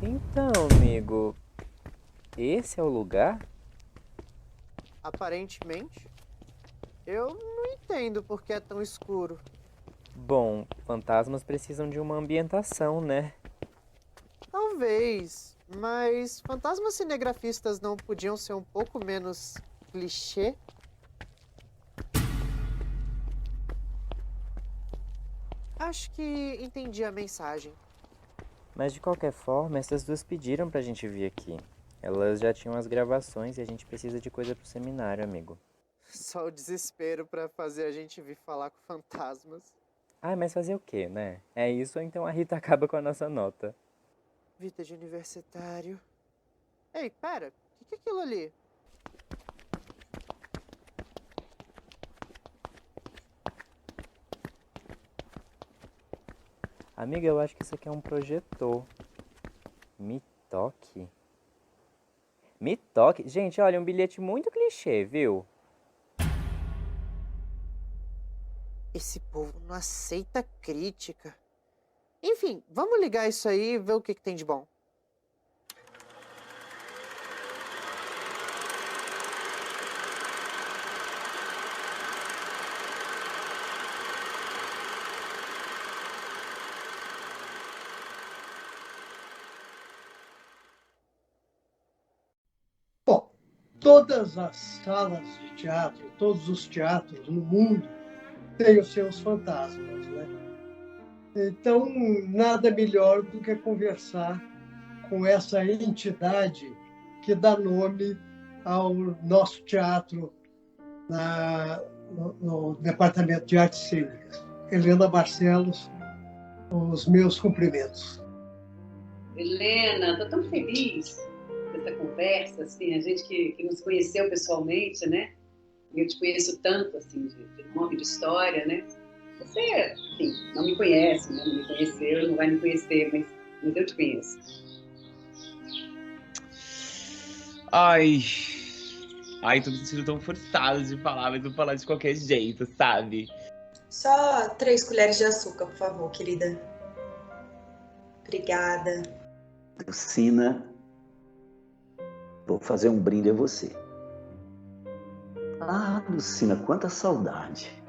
Então, amigo, esse é o lugar? Aparentemente, eu não entendo por que é tão escuro. Bom, fantasmas precisam de uma ambientação, né? Talvez, mas fantasmas cinegrafistas não podiam ser um pouco menos clichê? Acho que entendi a mensagem. Mas de qualquer forma, essas duas pediram pra gente vir aqui. Elas já tinham as gravações e a gente precisa de coisa pro seminário, amigo. Só o desespero pra fazer a gente vir falar com fantasmas. Ah, mas fazer o quê, né? É isso ou então a Rita acaba com a nossa nota. Vida de universitário. Ei, pera, o que é aquilo ali? Amiga, eu acho que isso aqui é um projetor. Me toque? Me toque? Gente, olha, um bilhete muito clichê, viu? Esse povo não aceita crítica. Enfim, vamos ligar isso aí e ver o que tem de bom. Bom, todas as salas de teatro, todos os teatros no mundo têm os seus fantasmas, né? Então, nada melhor do que conversar com essa entidade que dá nome ao nosso teatro no Departamento de Artes Cênicas. Helena Barcelos, os meus cumprimentos. Helena, estou tão feliz dessa conversa, assim, a gente que nos conheceu pessoalmente, né? Eu te conheço tanto, assim, de nome, de história, né? Você, enfim, não me conhece, né? Não me conheceu, não vai me conhecer, mas eu te conheço. Ai. Ai, tô me sentindo tão forçado de falar, mas vou falar de qualquer jeito, sabe? Só 3 colheres de açúcar, por favor, querida. Obrigada. Lucina, vou fazer um brinde a você. Ah, Lucina, quanta saudade.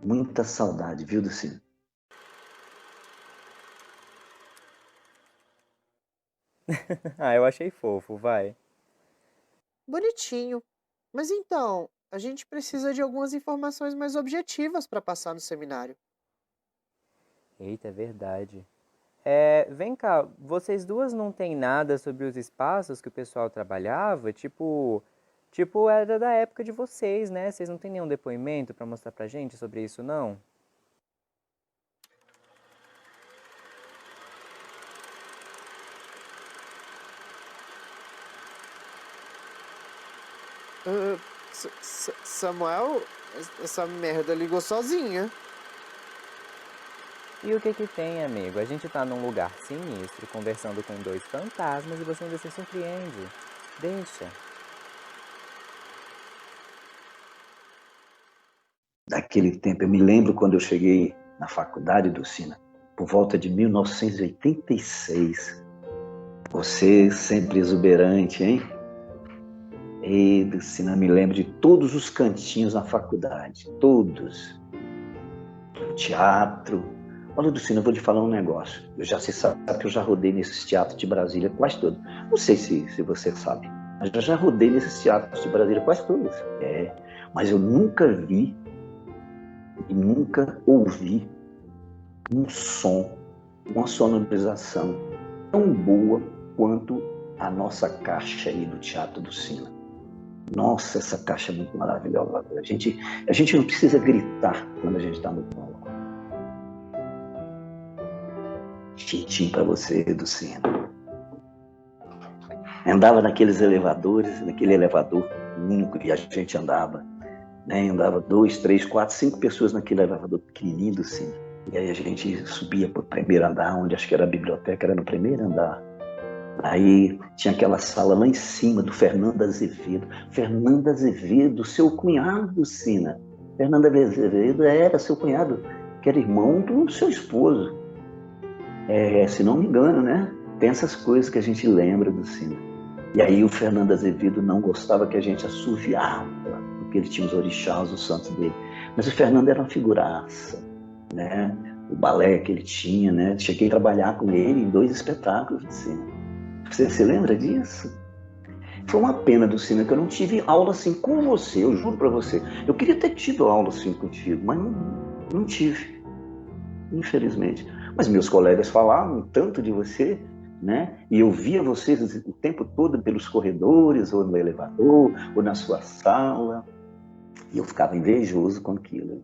Muita saudade, viu, Lucina? Ah, eu achei fofo, vai. Bonitinho. Mas então, a gente precisa de algumas informações mais objetivas para passar no seminário. Eita, é verdade. Vem cá, vocês duas não têm nada sobre os espaços que o pessoal trabalhava? Tipo, era da época de vocês, né? Vocês não têm nenhum depoimento pra mostrar pra gente sobre isso, não? Samuel, essa merda ligou sozinha. E o que que tem, amigo? A gente tá num lugar sinistro, conversando com dois fantasmas e você ainda se surpreende. Deixa. Daquele tempo, eu me lembro quando eu cheguei na faculdade, Lucina, por volta de 1986. Você sempre exuberante, hein? E, Lucina, me lembro de todos os cantinhos na faculdade, todos. Teatro. Olha, Lucina, eu vou te falar um negócio. Você sabe que eu já rodei nesses teatros de Brasília quase todos. Não sei se você sabe, mas eu já rodei nesses teatros de Brasília quase todos. Mas eu nunca vi e nunca ouvi um som, uma sonorização tão boa quanto a nossa caixa aí do Teatro do Sina. Nossa, essa caixa é muito maravilhosa. A gente não precisa gritar quando a gente está no palco. Chitinho para você, do Sina. Andava naqueles elevadores, naquele elevador único que a gente andava. Né? Andava 2, 3, 4, 5 pessoas naquele elevador pequenininho, assim. E aí a gente subia para o primeiro andar, onde acho que era a biblioteca, era no primeiro andar. Aí tinha aquela sala lá em cima do Fernando Azevedo. Fernando Azevedo, seu cunhado, Sina. Fernando Azevedo era seu cunhado, que era irmão do seu esposo. Se não me engano, né? Tem essas coisas que a gente lembra do Sina. E aí o Fernando Azevedo não gostava que a gente assoviava, porque ele tinha os orixás, os santos dele. Mas o Fernando era uma figuraça, né? O balé que ele tinha, né? Cheguei a trabalhar com ele em 2 espetáculos de Sina. Você se lembra disso? Foi uma pena do Sina que eu não tive aula assim com você, eu juro pra você. Eu queria ter tido aula assim contigo, mas não tive, infelizmente. Mas meus colegas falavam tanto de você, né? E eu via vocês o tempo todo pelos corredores, ou no elevador, ou na sua sala. E eu ficava invejoso com aquilo.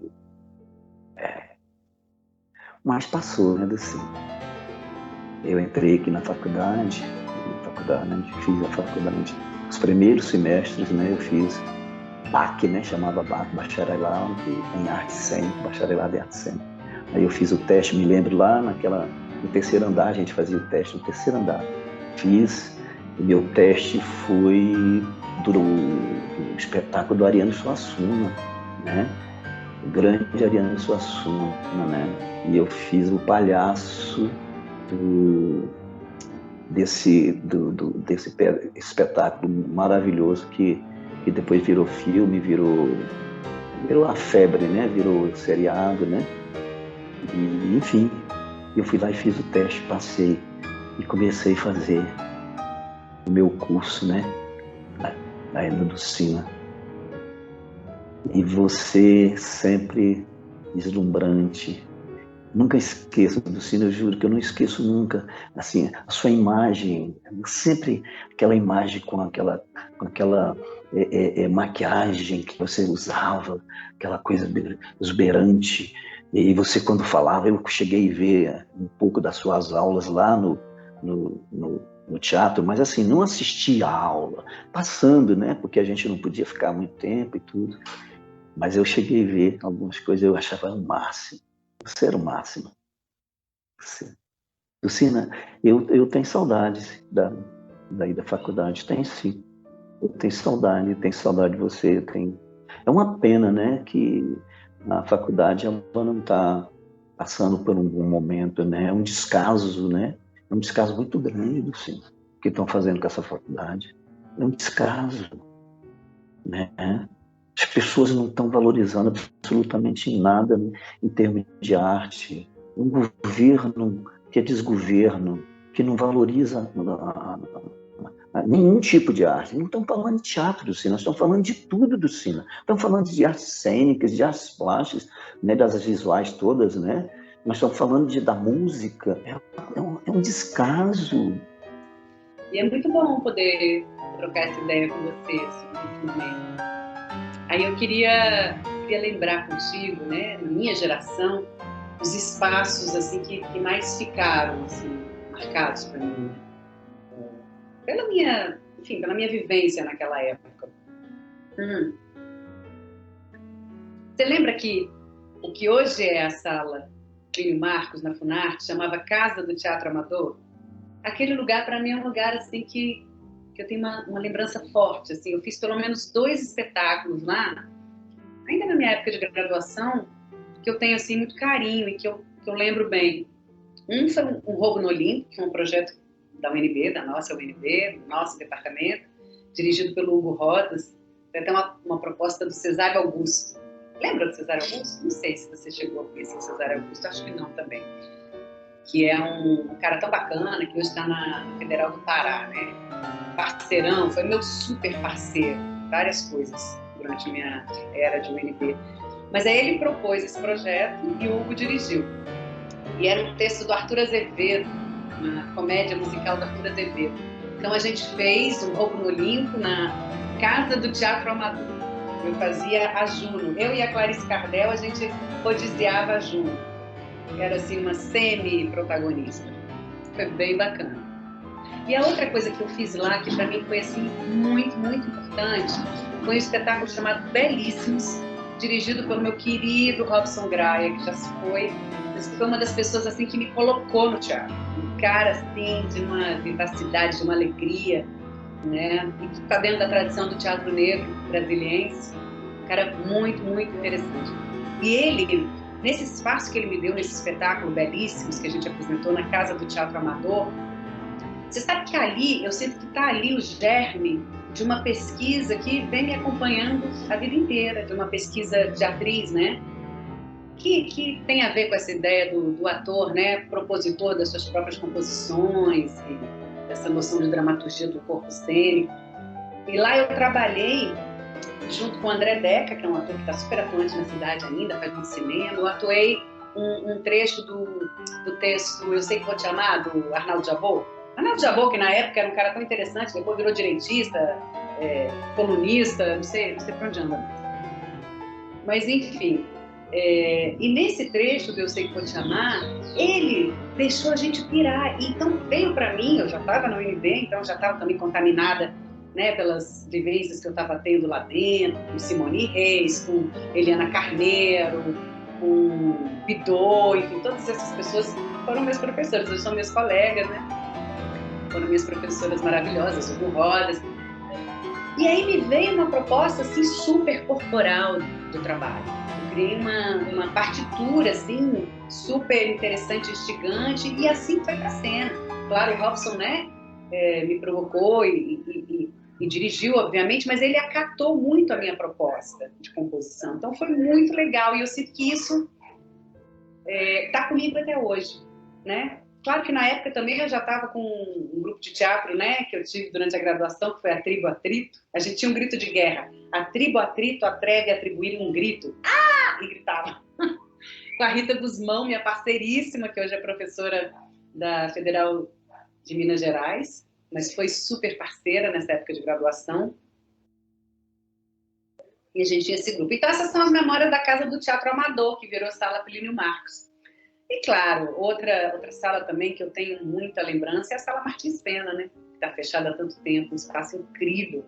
Mas passou, né, assim. Eu entrei aqui na faculdade, fiz a faculdade. Os primeiros semestres, né, eu fiz BAC, né, chamava BAC, Bacharelado em Artes Cênicas, Bacharelado em Artes Cênicas. Aí eu fiz o teste, me lembro lá no 3º andar, a gente fazia o teste no 3º andar. Fiz, o meu teste foi do espetáculo do Ariano Suassuna, né? O grande Ariano Suassuna, né? E eu fiz o palhaço desse espetáculo maravilhoso que depois virou filme, virou a febre, né? Virou seriado, né? E, enfim, eu fui lá e fiz o teste, passei e comecei a fazer o meu curso, né? Na Ena do Sina. E você sempre deslumbrante. Nunca esqueço do Sina, eu juro que eu não esqueço nunca. Assim, a sua imagem, sempre aquela imagem com aquela maquiagem que você usava, aquela coisa exuberante. E você, quando falava, eu cheguei a ver um pouco das suas aulas lá no teatro, mas assim, não assisti a aula, passando, né? Porque a gente não podia ficar muito tempo e tudo. Mas eu cheguei a ver algumas coisas, eu achava o máximo. Você era o máximo. Lucina, eu tenho saudades daí da faculdade. Tem sim. Eu tenho saudade de você. É uma pena, né, que a faculdade ela não está passando por um bom momento, né? É um descaso, né? É um descaso muito grande, Lucina, que estão fazendo com essa faculdade. É um descaso, né? As pessoas não estão valorizando absolutamente nada, né, em termos de arte. Um governo que é desgoverno, que não valoriza nenhum tipo de arte. Não estamos falando de teatro do Sina, nós estamos falando de tudo do Sina. Estamos falando de artes cênicas, de artes plásticas, né, das visuais todas, né? Nós estamos falando da música. É um descaso. E é muito bom poder trocar essa ideia com você sobre esse momento. Aí eu queria lembrar contigo, né, na minha geração, os espaços assim que mais ficaram assim, marcados para mim, né? Pela minha vivência naquela época. Você lembra que o que hoje é a sala Plínio Marcos na Funarte chamava Casa do Teatro Amador? Aquele lugar para mim é um lugar assim que eu tenho uma lembrança forte, assim. Eu fiz pelo menos 2 espetáculos lá, ainda na minha época de graduação, que eu tenho assim muito carinho e que eu lembro bem. Um foi um Roubo no Olimpo, que é um projeto da UNB, da nossa UNB, do nosso departamento, dirigido pelo Hugo Rodas. Foi até uma proposta do Cesário Augusto. Lembra do Cesário Augusto? Não sei se você chegou a conhecer o Cesário Augusto, acho que não também. Que é um cara tão bacana, que hoje está na Federal do Pará, né? Parceirão, foi meu super parceiro, várias coisas durante a minha era de UNB. Mas aí ele propôs esse projeto e o Hugo dirigiu. E era um texto do Arthur Azevedo, uma comédia musical do Arthur Azevedo. Então a gente fez um Roubo no Olimpo na Casa do Teatro Amador. Eu fazia a Juno. Eu e a Clarice Cardel, a gente rodiziava a Juno. Era assim uma semi-protagonista. Foi bem bacana. E a outra coisa que eu fiz lá, que para mim foi assim muito, muito importante, foi um espetáculo chamado Belíssimos, dirigido pelo meu querido Robson Graia, que já se foi, mas que foi uma das pessoas assim que me colocou no teatro. Um cara assim de uma vivacidade, de uma alegria, né? E que está dentro da tradição do teatro negro brasiliense. Um cara muito, muito interessante. E ele nesse espaço que ele me deu, nesse espetáculo belíssimos que a gente apresentou na Casa do Teatro Amador, você sabe que ali, eu sinto que está ali o germe de uma pesquisa que vem me acompanhando a vida inteira, de uma pesquisa de atriz, né? Que tem a ver com essa ideia do ator, né? Propositor das suas próprias composições, e dessa noção de dramaturgia do corpo cênico. E lá eu trabalhei junto com o André Deca, que é um ator que está super atuante na cidade ainda, faz muito cinema. Eu atuei um trecho do texto Eu Sei Que Vou Te Amar, do Arnaldo Jabot. Arnaldo Jabot, que na época era um cara tão interessante, depois virou direitista, colunista, não sei pra onde anda. Mas, enfim. E nesse trecho do Eu Sei Que Vou Te Amar, ele deixou a gente pirar. E então veio para mim, eu já estava na UNB, então já estava também contaminada, né, pelas vivências que eu estava tendo lá dentro, com Simone Reis, com Eliana Carneiro, com Bidot, enfim, todas essas pessoas foram meus professores, eles são meus colegas, né? Foram minhas professoras maravilhosas, Hugo Rodas. E aí me veio uma proposta assim super corporal do trabalho. Eu criei uma partitura assim super interessante, instigante, e assim foi para a cena. Claro, o Robson, né, me provocou e dirigiu, obviamente, mas ele acatou muito a minha proposta de composição. Então foi muito legal e eu sinto que isso está comigo até hoje, né? Claro que na época também eu já estava com um grupo de teatro, né, que eu tive durante a graduação, que foi a Tribo Atrito. A gente tinha um grito de guerra. A Tribo Atrito atreve a atribuir um grito. Ah! E gritava. Com a Rita Guzmão, minha parceiríssima, que hoje é professora da Federal de Minas Gerais, mas foi super parceira nessa época de graduação. E a gente tinha esse grupo. Então essas são as memórias da Casa do Teatro Amador, que virou Sala Plínio Marcos. E, claro, outra sala também que eu tenho muita lembrança é a Sala Martins Pena, né? Que está fechada há tanto tempo, um espaço incrível,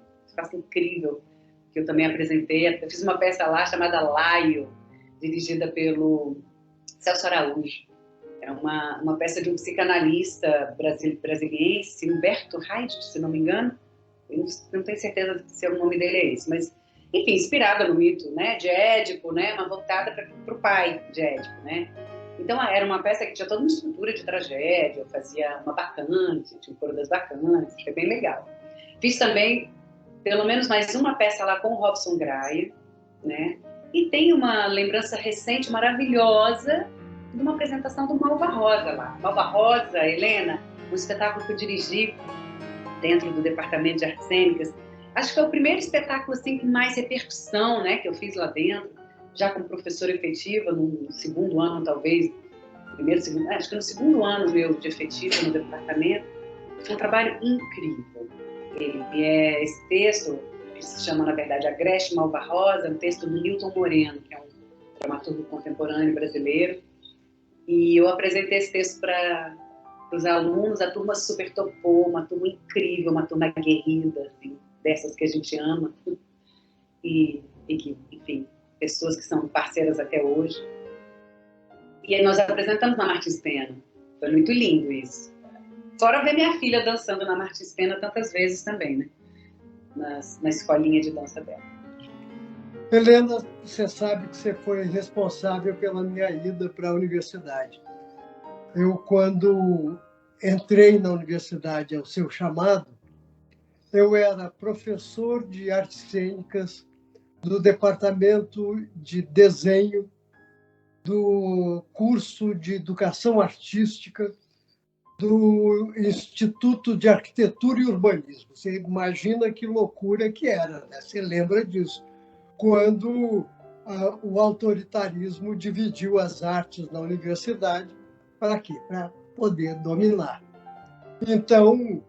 que eu também apresentei. Eu fiz uma peça lá chamada Laio, dirigida pelo Celso Araújo. É uma peça de um psicanalista brasiliense, Humberto Reis, se não me engano. Eu não tenho certeza se o nome dele é esse, mas, enfim, inspirada no mito, né, de Édipo, né, mas voltada para o pai de Édipo, né? Então, era uma peça que tinha toda uma estrutura de tragédia, eu fazia uma bacante, tinha um coro das bacantes, foi bem legal. Fiz também, pelo menos mais uma peça lá com o Robson Graia, né? E tem uma lembrança recente, maravilhosa, de uma apresentação do Malva Rosa lá. Malva Rosa, Helena, um espetáculo que eu dirigi dentro do Departamento de Artes Cênicas. Acho que foi o primeiro espetáculo assim, com mais repercussão, né, que eu fiz lá dentro. Já como professora efetiva, no segundo ano, talvez, acho que no segundo ano meu de efetiva no departamento, foi um trabalho incrível. E esse texto, que se chama, na verdade, A Greche Malva Rosa, é um texto do Newton Moreno, que é um dramaturgo contemporâneo brasileiro, e eu apresentei esse texto para os alunos, a turma super topou, uma turma incrível, uma turma aguerrida, assim, dessas que a gente ama, e que, enfim, pessoas que são parceiras até hoje. E aí nós apresentamos na Martins Pena. Foi muito lindo isso. Fora ver minha filha dançando na Martins Pena tantas vezes também, né? Na escolinha de dança dela. Helena, você sabe que você foi responsável pela minha ida para a universidade. Eu, quando entrei na universidade ao seu chamado, eu era professor de artes cênicas do departamento de desenho, do curso de educação artística, do Instituto de Arquitetura e Urbanismo. Você imagina que loucura que era, né? Você lembra disso? Quando o autoritarismo dividiu as artes na universidade, para quê? Para poder dominar. Então,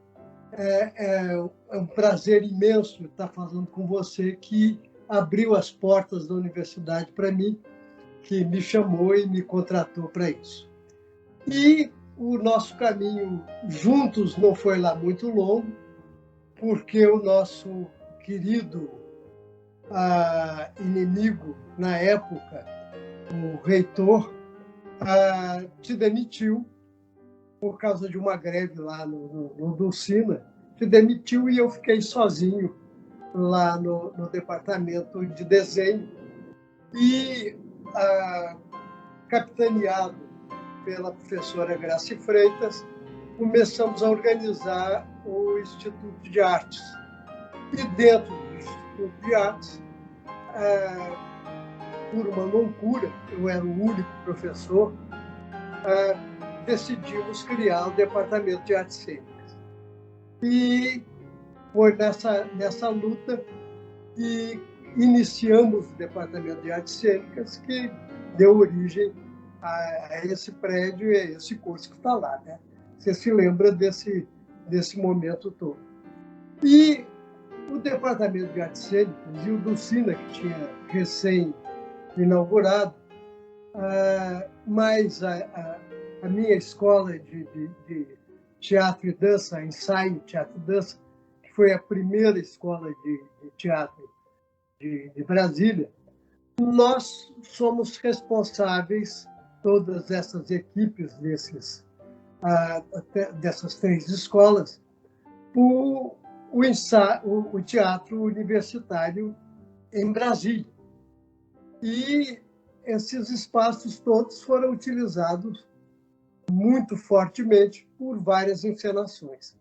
é um prazer imenso estar falando com você, que abriu as portas da universidade para mim, que me chamou e me contratou para isso. E o nosso caminho juntos não foi lá muito longo, porque o nosso querido inimigo na época, o reitor, se demitiu por causa de uma greve lá no Dulcina, se demitiu e eu fiquei sozinho lá no departamento de desenho. E capitaneado pela professora Graci Freitas, começamos a organizar o Instituto de Artes. E dentro do Instituto de Artes, por uma loucura, eu era o único professor, decidimos criar o Departamento de Artes Cênicas. E foi nessa luta que iniciamos o Departamento de Artes Cênicas, que deu origem a esse prédio e a esse curso que está lá, né? Você se lembra desse momento todo. E o Departamento de Artes Cênicas e o Dulcina, que tinha recém-inaugurado, mas a minha escola de teatro e dança, ensaio, teatro e dança, que foi a primeira escola de teatro de Brasília, nós somos responsáveis, todas essas equipes dessas 3 escolas, por o teatro universitário em Brasília. E esses espaços todos foram utilizados muito fortemente por várias encenações.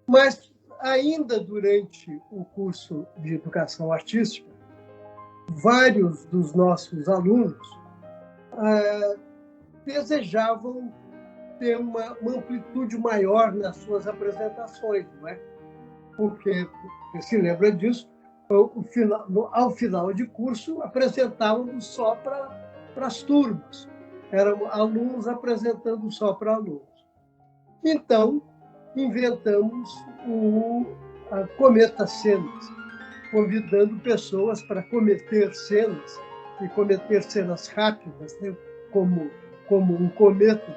Mas, ainda durante o curso de educação artística, vários dos nossos alunos desejavam ter uma amplitude maior nas suas apresentações, não é? Porque, você se lembra disso, ao final de curso, apresentávamos só para as turmas. Eram alunos apresentando só para alunos. Então, inventamos a Cometa Cenas, convidando pessoas para cometer cenas, e cometer cenas rápidas, né, como um cometa.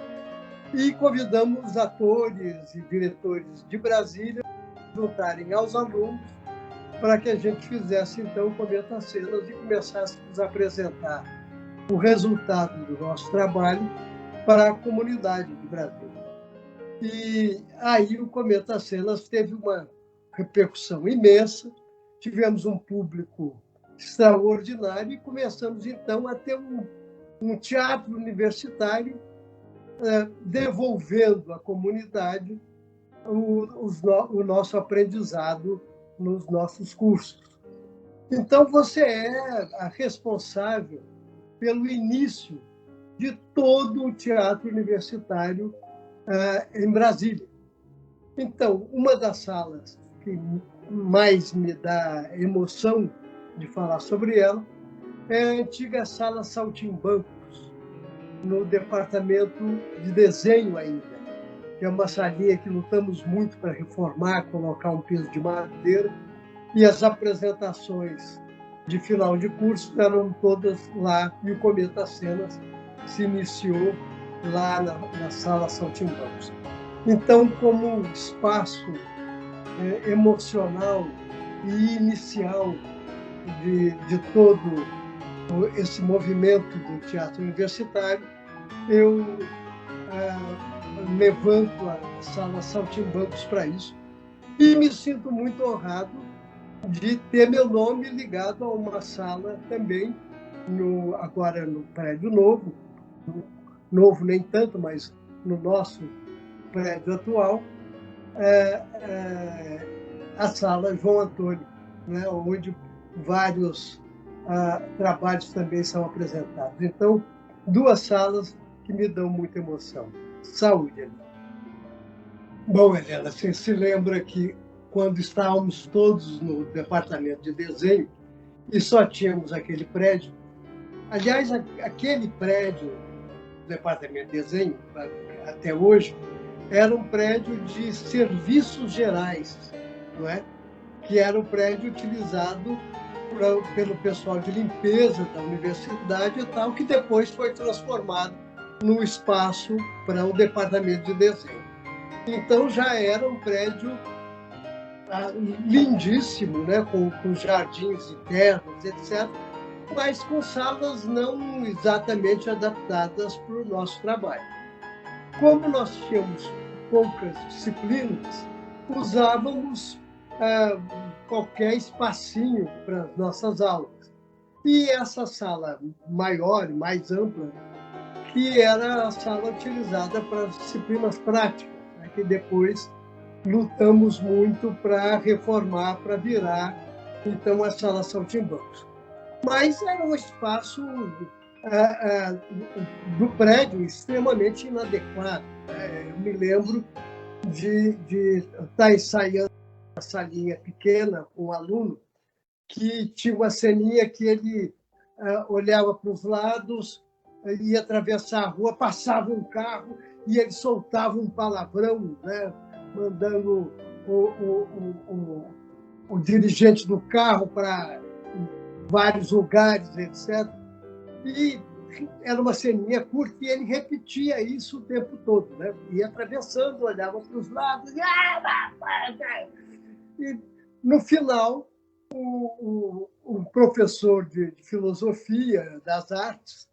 E convidamos atores e diretores de Brasília a juntarem aos alunos para que a gente fizesse, então, Cometa Cenas e começássemos a apresentar o resultado do nosso trabalho para a comunidade de Brasília. E aí o Cometa Cenas teve uma repercussão imensa, tivemos um público extraordinário e começamos, então, a ter um teatro universitário devolvendo à comunidade o nosso aprendizado nos nossos cursos. Então, você é a responsável pelo início de todo o teatro universitário em Brasília. Então, uma das salas que mais me dá emoção de falar sobre ela é a antiga Sala Saltimbancos, no departamento de desenho ainda, que é uma salinha que lutamos muito para reformar, colocar um piso de madeira, e as apresentações de final de curso eram todas lá, e o Cometa Cenas se iniciou lá na Sala Saltimbancos. Então, como espaço emocional e inicial de todo esse movimento do teatro universitário, eu levanto a Sala Saltimbancos para isso e me sinto muito honrado de ter meu nome ligado a uma sala também, agora no prédio novo nem tanto, mas no nosso prédio atual, a Sala João Antônio, né, onde vários trabalhos também são apresentados. Então, 2 salas que me dão muita emoção. Saúde, Helena. Bom, Helena, você se lembra que quando estávamos todos no departamento de desenho e só tínhamos aquele prédio, aliás, aquele prédio do departamento de desenho, até hoje, era um prédio de serviços gerais, não é? Que era um prédio utilizado pelo pessoal de limpeza da universidade e tal, que depois foi transformado num espaço para o departamento de desenho. Então já era um prédio lindíssimo, né? com jardins internos, etc., mas com salas não exatamente adaptadas para o nosso trabalho. Como nós tínhamos poucas disciplinas, usávamos qualquer espacinho para as nossas aulas. E essa sala maior, mais ampla, e era a sala utilizada para as disciplinas práticas, né, que depois lutamos muito para reformar, para virar, então, a sala Saltimbancos. Mas era um espaço do prédio extremamente inadequado. Eu me lembro de estar ensaiando uma salinha pequena com um aluno que tinha uma ceninha que ele olhava para os lados, ia atravessar a rua, passava um carro e ele soltava um palavrão, né, mandando o dirigente do carro para vários lugares, etc. E era uma ceninha curta e ele repetia isso o tempo todo, né? Ia atravessando, olhava para os lados e no final o professor de filosofia das artes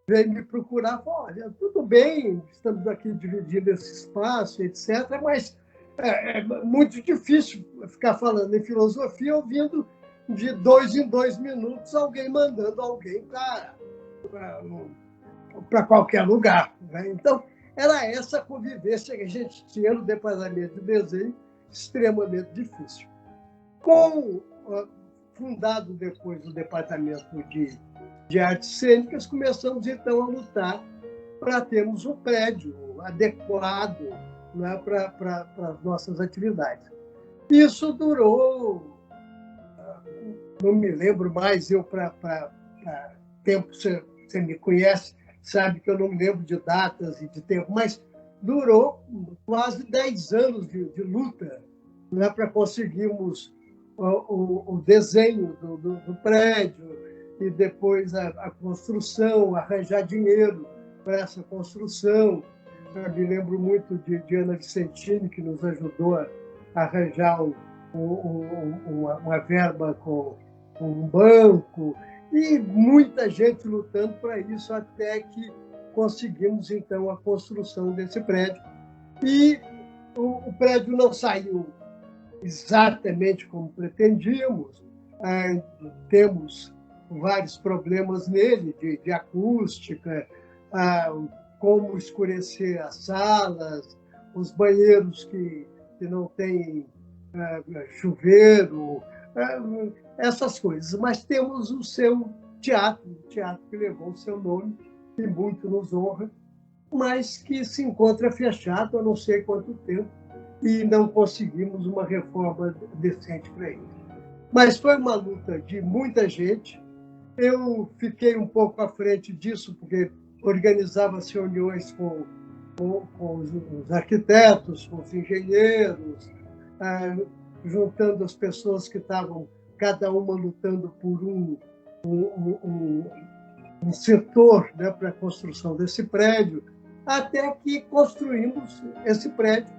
veio me procurar e falou: olha, tudo bem, estamos aqui dividindo esse espaço, etc., mas é muito difícil ficar falando em filosofia ouvindo de 2 em 2 minutos alguém mandando alguém para qualquer lugar, né? Então, era essa convivência que a gente tinha no departamento de desenho, extremamente difícil. Fundado depois o departamento de artes cênicas, começamos então a lutar para termos um prédio adequado, né, para as nossas atividades. Isso durou, não me lembro mais, para tempo, você me conhece, sabe que eu não me lembro de datas e de tempo, mas durou quase 10 anos de luta, né, para conseguirmos o desenho do prédio e depois a construção, arranjar dinheiro para essa construção. Eu me lembro muito de Ana Vicentini, que nos ajudou a arranjar uma verba com um banco, e muita gente lutando para isso, até que conseguimos, então, a construção desse prédio. E o prédio não saiu exatamente como pretendíamos. Temos vários problemas nele, de acústica, como escurecer as salas, os banheiros que não têm chuveiro, essas coisas. Mas temos o seu teatro, o teatro que levou o seu nome, que muito nos honra, mas que se encontra fechado há não sei quanto tempo e não conseguimos uma reforma decente para ele. Mas foi uma luta de muita gente. Eu fiquei um pouco à frente disso, porque organizava as reuniões com os arquitetos, com os engenheiros, juntando as pessoas que estavam, cada uma lutando por um setor, né, para a construção desse prédio, até que construímos esse prédio.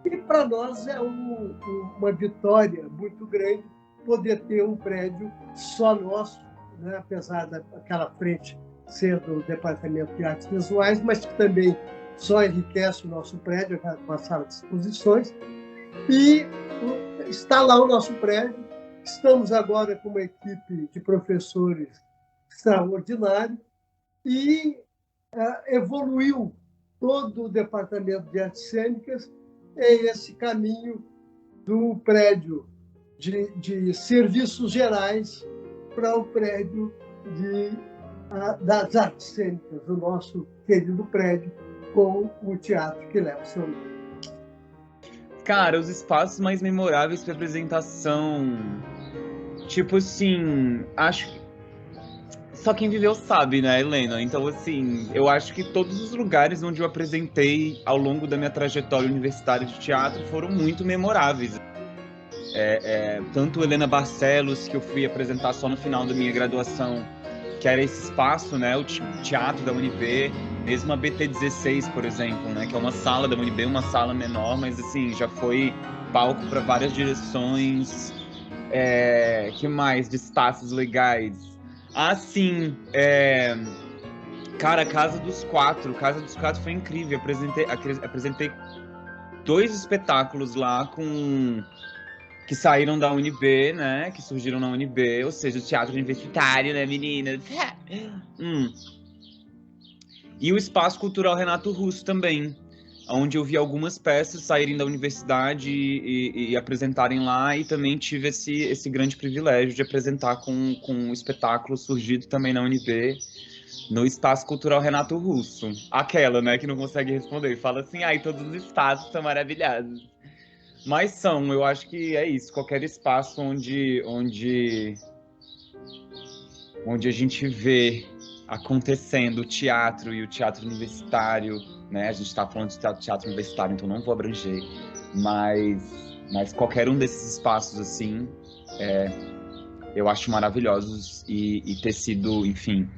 E para nós é uma vitória muito grande poder ter um prédio só nosso, né, apesar daquela frente ser do Departamento de Artes Visuais, mas que também só enriquece o nosso prédio com a sala de exposições. E está lá o nosso prédio. Estamos agora com uma equipe de professores extraordinária e evoluiu todo o Departamento de Artes Cênicas em esse caminho do prédio de serviços gerais para o prédio das artes cênicas, o nosso querido prédio com o teatro que leva o seu nome. Cara, os espaços mais memoráveis para apresentação, tipo assim, acho que só quem viveu sabe, né, Helena? Então, assim, eu acho que todos os lugares onde eu apresentei ao longo da minha trajetória universitária de teatro foram muito memoráveis. Tanto Helena Barcelos, que eu fui apresentar só no final da minha graduação, que era esse espaço, né, o teatro da UNB, mesmo a BT16, por exemplo, né, que é uma sala da UNB, uma sala menor, mas assim, já foi palco para várias direções. Que mais? De espaços legais. Sim, cara, Casa dos Quatro foi incrível. Apresentei 2 espetáculos lá que saíram da UNB, né? Que surgiram na UNB, ou seja, o teatro universitário, né, meninas? E o Espaço Cultural Renato Russo também, onde eu vi algumas peças saírem da universidade e apresentarem lá, e também tive esse grande privilégio de apresentar com um espetáculo surgido também na UNB, no Espaço Cultural Renato Russo. Aquela, né, que não consegue responder, fala assim, ai, todos os espaços são maravilhosos. Mas são, eu acho que é isso, qualquer espaço onde a gente vê acontecendo o teatro e o teatro universitário, né? A gente está falando de teatro universitário, então não vou abranger, mas qualquer um desses espaços, assim, eu acho maravilhosos e ter sido, enfim,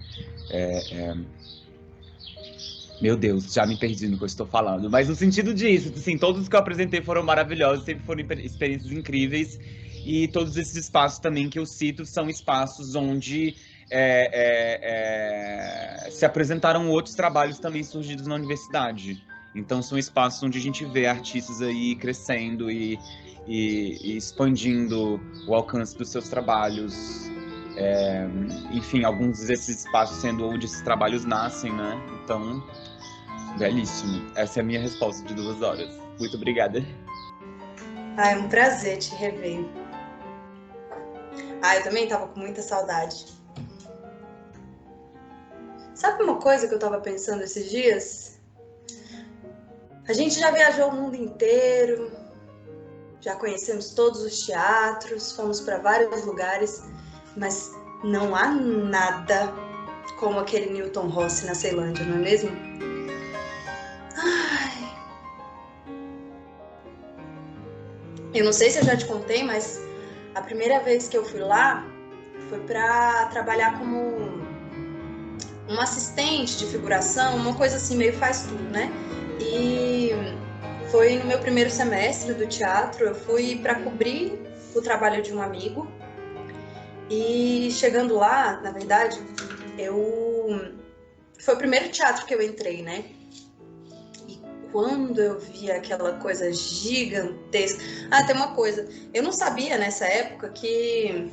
meu Deus, já me perdi no que eu estou falando, mas no sentido disso, assim, todos os que eu apresentei foram maravilhosos, sempre foram experiências incríveis, e todos esses espaços também que eu cito são espaços onde se apresentaram outros trabalhos também surgidos na universidade. Então são espaços onde a gente vê artistas aí crescendo e expandindo o alcance dos seus trabalhos. Enfim, alguns desses espaços sendo onde esses trabalhos nascem, né? Então, belíssimo. Essa é a minha resposta de 2 horas. Muito obrigada. É um prazer te rever. Eu também tava com muita saudade. Sabe uma coisa que eu tava pensando esses dias? A gente já viajou o mundo inteiro, já conhecemos todos os teatros, fomos para vários lugares, mas não há nada como aquele Newton Rossi na Ceilândia, não é mesmo? Eu não sei se eu já te contei, mas a primeira vez que eu fui lá foi para trabalhar como uma assistente de figuração, uma coisa assim, meio faz tudo, né? E foi no meu primeiro semestre do teatro, eu fui para cobrir o trabalho de um amigo. E chegando lá, na verdade, foi o primeiro teatro que eu entrei, né? E quando eu vi aquela coisa gigantesca... tem uma coisa, eu não sabia nessa época que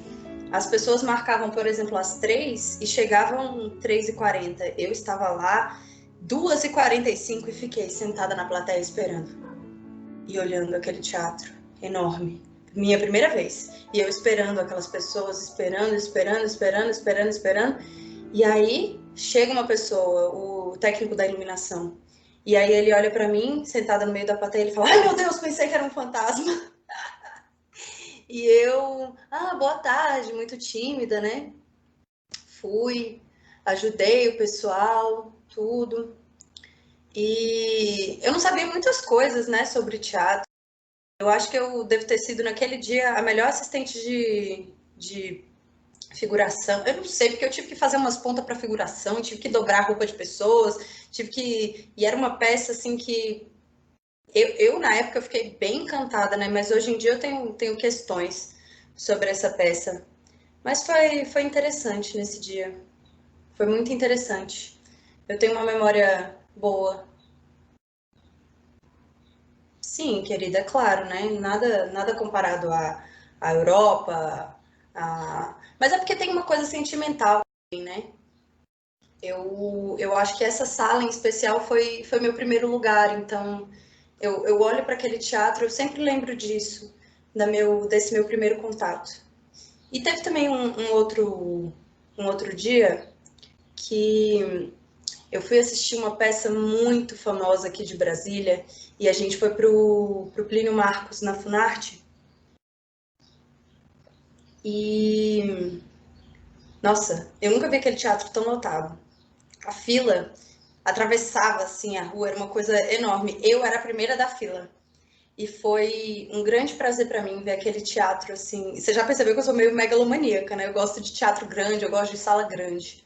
as pessoas marcavam, por exemplo, às 3 e chegavam 3h40. Eu estava lá 2h45 e fiquei sentada na plateia esperando. E olhando aquele teatro enorme. Minha primeira vez. E eu esperando aquelas pessoas, esperando. E aí chega uma pessoa, o técnico da iluminação. E aí ele olha pra mim, sentada no meio da plateia, e ele fala: ai meu Deus, pensei que era um fantasma. E eu, boa tarde, muito tímida, né? Fui, ajudei o pessoal, tudo. E eu não sabia muitas coisas, né, sobre teatro. Eu acho que eu devo ter sido, naquele dia, a melhor assistente de figuração. Eu não sei, porque eu tive que fazer umas pontas para figuração, tive que dobrar a roupa de pessoas, E era uma peça, assim, que... Eu na época, eu fiquei bem encantada, né? Mas hoje em dia eu tenho questões sobre essa peça. Mas foi interessante nesse dia. Foi muito interessante. Eu tenho uma memória boa. Sim, querida, é claro, né? Nada comparado à Europa. Mas é porque tem uma coisa sentimental também, né? Eu acho que essa sala em especial foi meu primeiro lugar, então eu olho para aquele teatro, eu sempre lembro disso, desse meu primeiro contato. E teve também um outro dia que eu fui assistir uma peça muito famosa aqui de Brasília, e a gente foi pro Plínio Marcos, na Funarte. E... nossa, eu nunca vi aquele teatro tão lotado. A fila atravessava, assim, a rua, era uma coisa enorme. Eu era a primeira da fila. E foi um grande prazer para mim ver aquele teatro, assim... Você já percebeu que eu sou meio megalomaníaca, né? Eu gosto de teatro grande, eu gosto de sala grande.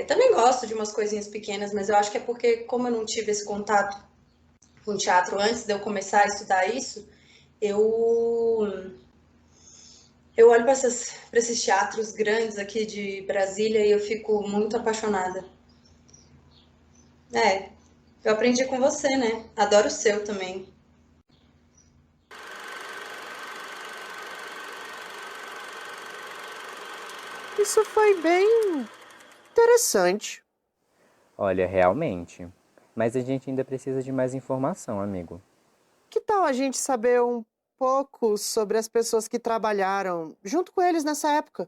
Também gosto de umas coisinhas pequenas, mas eu acho que é porque, como eu não tive esse contato com teatro antes de eu começar a estudar isso, eu olho para esses teatros grandes aqui de Brasília e eu fico muito apaixonada. Eu aprendi com você, né? Adoro o seu também. Isso foi bem interessante. Olha, realmente. Mas a gente ainda precisa de mais informação, amigo. Que tal a gente saber um pouco sobre as pessoas que trabalharam junto com eles nessa época?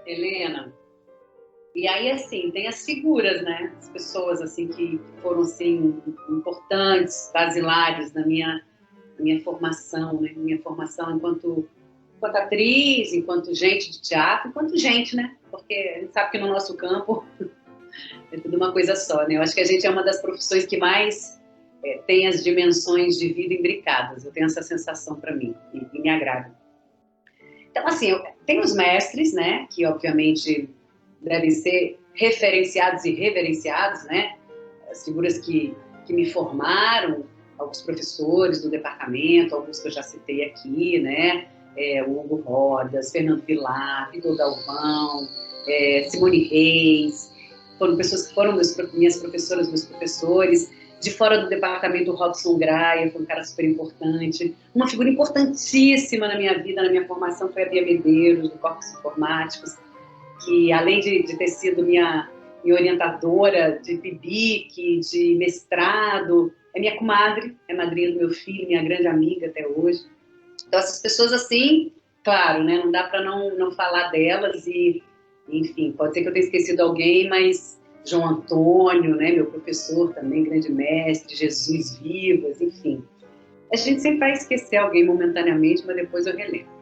Helena, e aí, assim, tem as figuras, né? As pessoas, assim, que foram, assim, importantes, basilares na minha formação, né? Minha formação enquanto atriz, enquanto gente de teatro, enquanto gente, né? Porque a gente sabe que no nosso campo é tudo uma coisa só, né? Eu acho que a gente é uma das profissões que mais tem as dimensões de vida imbricadas. Eu tenho essa sensação para mim e me agrada. Então, assim, tem os mestres, né? Que, obviamente, devem ser referenciados e reverenciados, né? As figuras que me formaram, alguns professores do departamento, alguns que eu já citei aqui, né? O Hugo Rodas, Fernando Vilar, Vitor Galvão, Simone Reis, foram pessoas que foram minhas professoras, meus professores. De fora do departamento, o Robson Graia, foi um cara super importante. Uma figura importantíssima na minha vida, na minha formação, foi a Bia Medeiros, do Corpos Informáticos, que além de ter sido minha orientadora de PIBIC, de mestrado, é minha comadre, é madrinha do meu filho, minha grande amiga até hoje. Então, essas pessoas assim, claro, né, não dá para não falar delas e, enfim, pode ser que eu tenha esquecido alguém, mas João Antônio, né, meu professor também, grande mestre, Jesus Vivas, enfim. A gente sempre vai esquecer alguém momentaneamente, mas depois eu relembro.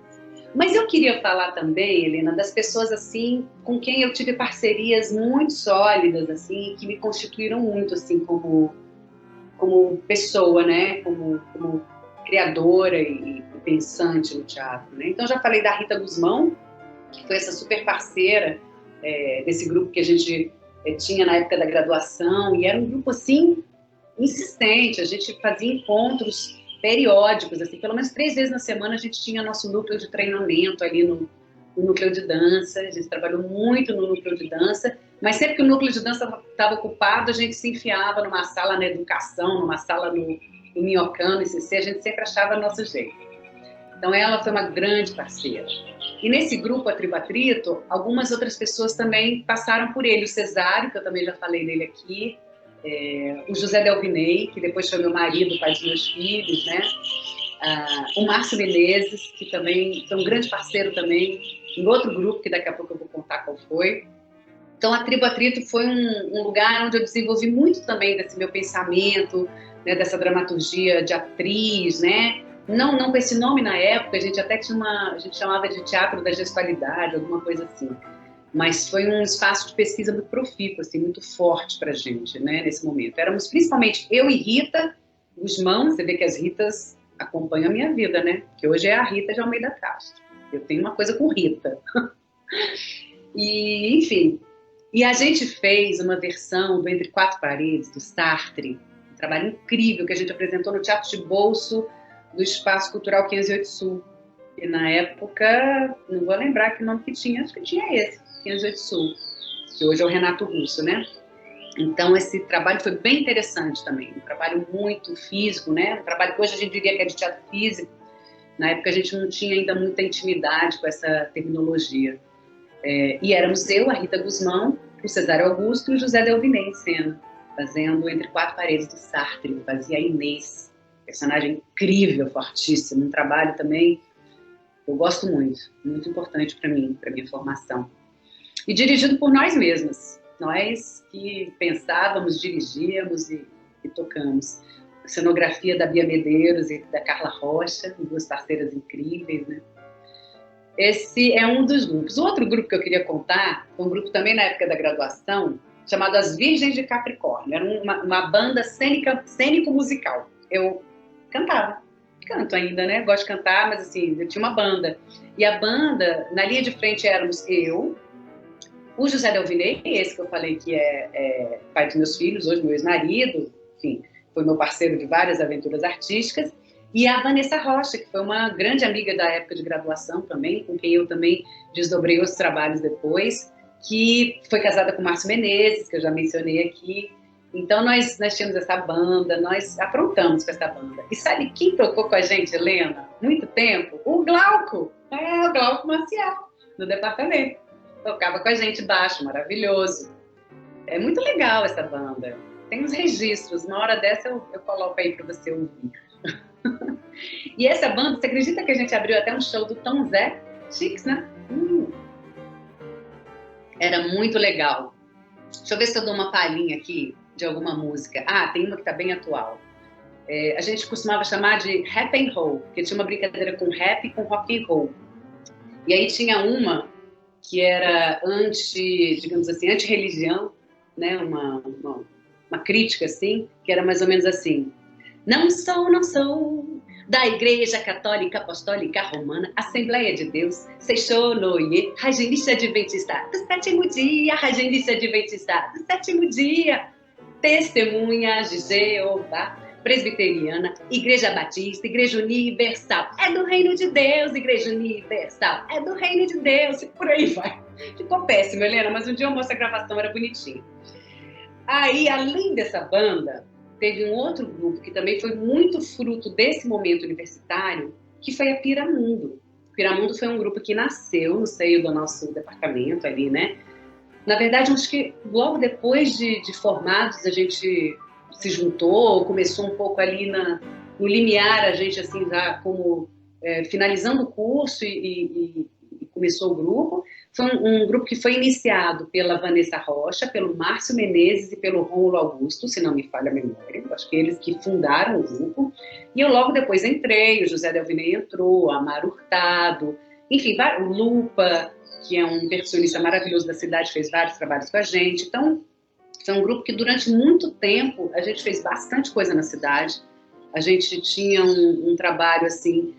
Mas eu queria falar também, Helena, das pessoas assim com quem eu tive parcerias muito sólidas, assim, que me constituíram muito, assim, como pessoa, né, como criadora e pensante no teatro, né? Então já falei da Rita Guzmão, que foi essa super parceira desse grupo que a gente tinha na época da graduação, e era um grupo assim insistente. A gente fazia encontros periódicos, assim, pelo menos 3 vezes na semana a gente tinha nosso núcleo de treinamento ali no núcleo de dança. A gente trabalhou muito no núcleo de dança, mas sempre que o núcleo de dança estava ocupado, a gente se enfiava numa sala na educação, numa sala no Minhocão, no ICC, a gente sempre achava nosso jeito. Então ela foi uma grande parceira. E nesse grupo, a Tribo Atrito, algumas outras pessoas também passaram por ele. O Cesário, que eu também já falei dele aqui, o José Delvinei, que depois foi meu marido, pai dos meus filhos, né? O Márcio Menezes, que também foi um grande parceiro também, em outro grupo, que daqui a pouco eu vou contar qual foi. Então, a Tribo Atrito foi um lugar onde eu desenvolvi muito também desse meu pensamento, né, dessa dramaturgia de atriz, né? Não com esse nome na época, a gente até a gente chamava de teatro da gestualidade, alguma coisa assim. Mas foi um espaço de pesquisa muito profícuo, assim, muito forte para a gente, né, nesse momento. Éramos principalmente eu e Rita Guzmão. Você vê que as Ritas acompanham a minha vida, né? Que hoje é a Rita de Almeida Castro. Eu tenho uma coisa com Rita. E, enfim, e a gente fez uma versão do Entre Quatro Paredes, do Sartre, um trabalho incrível que a gente apresentou no Teatro de Bolso do Espaço Cultural 508 Sul. E na época, não vou lembrar que nome que tinha, acho que tinha esse, 508 Sul, que hoje é o Renato Russo, né? Então, esse trabalho foi bem interessante também, um trabalho muito físico, né? Um trabalho que hoje a gente diria que é de teatro físico. Na época a gente não tinha ainda muita intimidade com essa terminologia. E éramos eu, a Rita Guzmão, o Cesário Augusto e o José Delvinei em cena, fazendo Entre Quatro Paredes do Sartre. Eu fazia a Inês, personagem incrível, fortíssimo, um trabalho também eu gosto muito importante para mim, para minha formação. E dirigido por nós mesmas, nós que pensávamos, dirigíamos e tocamos. A cenografia da Bia Medeiros e da Carla Rocha, duas parceiras incríveis, né? Esse é um dos grupos. O outro grupo que eu queria contar foi um grupo também na época da graduação, chamado As Virgens de Capricórnio. Era uma banda cênico-musical. Eu cantava. Canto ainda, né? Gosto de cantar, mas assim, eu tinha uma banda. E a banda, na linha de frente éramos eu, o José Delvinei, esse que eu falei que é pai dos meus filhos, hoje meu ex-marido, enfim, foi meu parceiro de várias aventuras artísticas, e a Vanessa Rocha, que foi uma grande amiga da época de graduação também, com quem eu também desdobrei os trabalhos depois, que foi casada com o Márcio Menezes, que eu já mencionei aqui, Então nós tínhamos essa banda, nós aprontamos com essa banda. E sabe quem tocou com a gente, Helena? Muito tempo? O Glauco Maciel, no departamento. Tocava com a gente baixo, maravilhoso. É muito legal essa banda. Tem uns registros, uma hora dessa eu coloco aí para você ouvir. E essa banda, você acredita que a gente abriu até um show do Tom Zé? Chiques, né? Era muito legal. Deixa eu ver se eu dou uma palhinha aqui de alguma música. Tem uma que tá bem atual. A gente costumava chamar de rap and roll, porque tinha uma brincadeira com rap e com rock and roll. E aí tinha uma que era digamos assim, anti-religião, né? Uma crítica, assim, que era mais ou menos assim: não sou da Igreja Católica Apostólica Romana, Assembleia de Deus, Seixonoye, Regenista Adventista do sétimo dia, Regenista Adventista do sétimo dia, Testemunha de Jeová, Presbiteriana, Igreja Batista, Igreja Universal, é do Reino de Deus, Igreja Universal, é do Reino de Deus, e por aí vai. Ficou péssimo, Helena, mas um dia eu mostro a gravação, era bonitinho. Aí, além dessa banda, teve um outro grupo que também foi muito fruto desse momento universitário, que foi a Piramundo. Piramundo foi um grupo que nasceu no seio do nosso departamento ali, né? Na verdade, acho que logo depois de formados, a gente se juntou, começou um pouco ali no limiar, a gente assim, já como finalizando o curso e começou o grupo. Foi um grupo que foi iniciado pela Vanessa Rocha, pelo Márcio Menezes e pelo Rômulo Augusto, se não me falha a memória. Acho que eles que fundaram o grupo. E eu logo depois entrei, o José Delvinei entrou, a Amaro Hurtado, enfim, o Lupa, que é um percussionista maravilhoso da cidade, fez vários trabalhos com a gente. Então, foi um grupo que durante muito tempo a gente fez bastante coisa na cidade. A gente tinha um trabalho assim.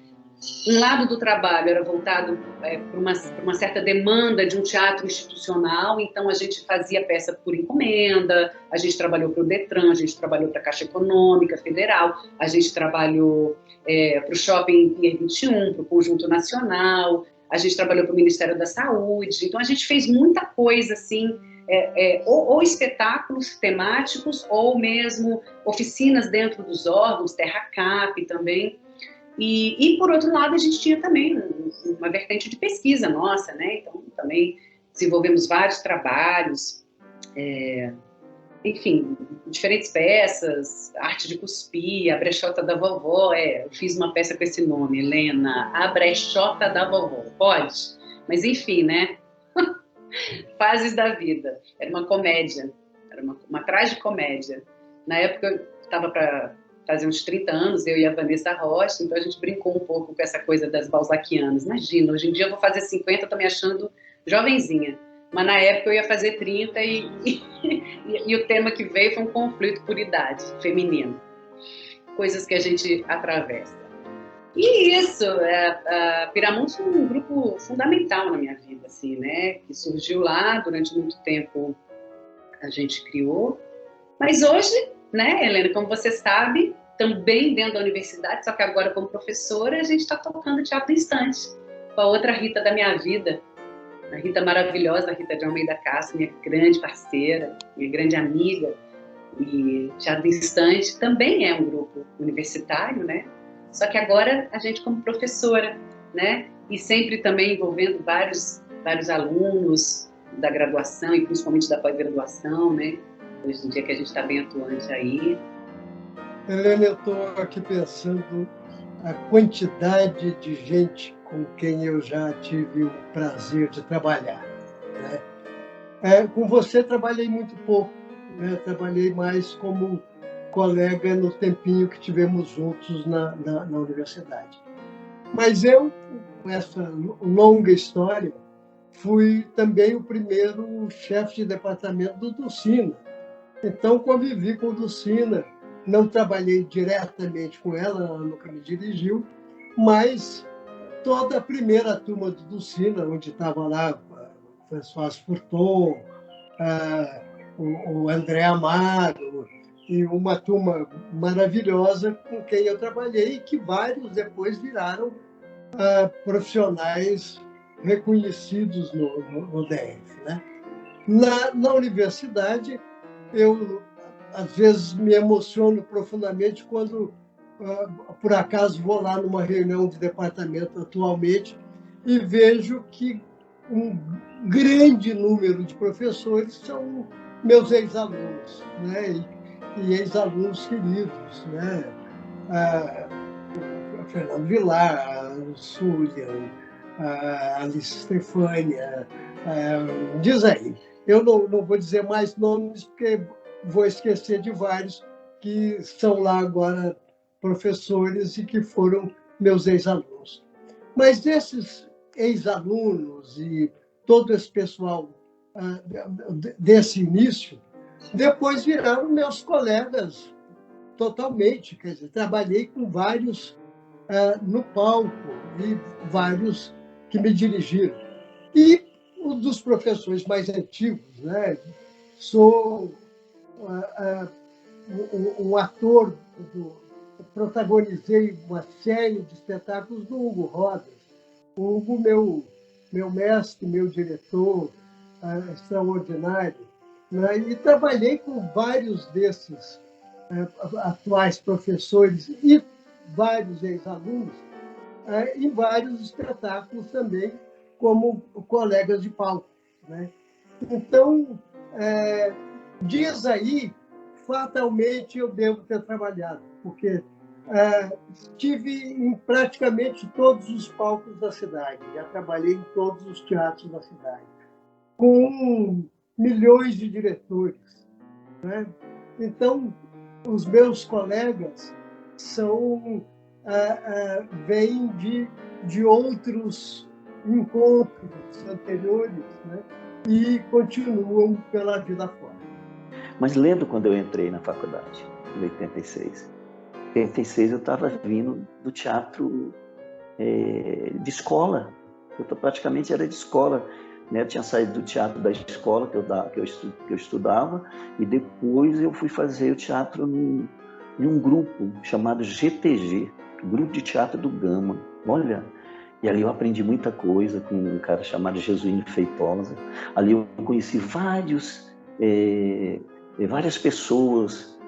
Um lado do trabalho era voltado para uma certa demanda de um teatro institucional, então a gente fazia peça por encomenda, a gente trabalhou para o Detran, a gente trabalhou para a Caixa Econômica Federal, a gente trabalhou para o Shopping Pier 21, para o Conjunto Nacional, a gente trabalhou para o Ministério da Saúde, então a gente fez muita coisa assim, ou espetáculos temáticos, ou mesmo oficinas dentro dos órgãos, Terra Cap também. E, por outro lado, a gente tinha também uma vertente de pesquisa nossa, né? Então, também desenvolvemos vários trabalhos, enfim, diferentes peças, arte de cuspir, a brechota da vovó, eu fiz uma peça com esse nome, Helena, a brechota da vovó, pode? Mas, enfim, né? Fases da vida. Era uma comédia, era uma tragicomédia. Na época, eu estava para fazer uns 30 anos, eu e a Vanessa Rocha, então a gente brincou um pouco com essa coisa das balzaquianas. Imagina, hoje em dia eu vou fazer 50, eu tô me achando jovenzinha, mas na época eu ia fazer 30 e o tema que veio foi um conflito por idade feminino. Coisas que a gente atravessa. E isso, a Piramundo foi um grupo fundamental na minha vida, assim, né? Que surgiu lá, durante muito tempo a gente criou, mas hoje, né, Helena, como você sabe, também dentro da universidade, só que agora como professora, a gente está tocando Teatro Instante, com a outra Rita da minha vida, a Rita maravilhosa, a Rita de Almeida Castro, minha grande parceira, minha grande amiga. E Teatro Instante também é um grupo universitário, né? Só que agora a gente como professora, né? E sempre também envolvendo vários alunos da graduação e principalmente da pós-graduação, né? Hoje em dia que a gente está bem atuante aí. Helena, eu estou aqui pensando a quantidade de gente com quem eu já tive o prazer de trabalhar, né? Com você trabalhei muito pouco, né? Trabalhei mais como colega no tempinho que tivemos juntos na universidade. Mas eu, com essa longa história, fui também o primeiro chefe de departamento do Dulcina. Então, convivi com Dulcina, não trabalhei diretamente com ela, ela nunca me dirigiu, mas toda a primeira turma do Dulcina, onde estava lá o François Furton, o André Amaro, e uma turma maravilhosa com quem eu trabalhei, e que vários depois viraram profissionais reconhecidos no DF, né? Na universidade, eu às vezes me emociono profundamente quando, por acaso, vou lá numa reunião de departamento atualmente e vejo que um grande número de professores são meus ex-alunos, né? E ex-alunos queridos, né? Fernando Vilar, a Súlia, a Alice Stefânia, diz aí. Eu não vou dizer mais nomes, porque vou esquecer de vários que são lá agora professores e que foram meus ex-alunos. Mas desses ex-alunos e todo esse pessoal desse início, depois viraram meus colegas totalmente. Quer dizer, trabalhei com vários no palco e vários que me dirigiram. E um dos professores mais antigos, né? Sou um ator, protagonizei uma série de espetáculos do Hugo Rodas. O Hugo, meu mestre, meu diretor extraordinário. Né? E trabalhei com vários desses atuais professores e vários ex-alunos em vários espetáculos também, como colegas de palco. Né? Então, dias aí, fatalmente eu devo ter trabalhado, porque estive em praticamente todos os palcos da cidade, já trabalhei em todos os teatros da cidade, com milhões de diretores. Né? Então, os meus colegas vêm de outros encontros anteriores, né? E continuam pela vida fora. Mas lembro quando eu entrei na faculdade, em 86. Em 86 eu estava vindo do teatro de escola. Eu praticamente era de escola. Né? Eu tinha saído do teatro da escola que eu estudava e depois eu fui fazer o teatro em um grupo chamado GTG, Grupo de Teatro do Gama. Olha, e ali eu aprendi muita coisa com um cara chamado Jesuíno Feitosa. Ali eu conheci várias pessoas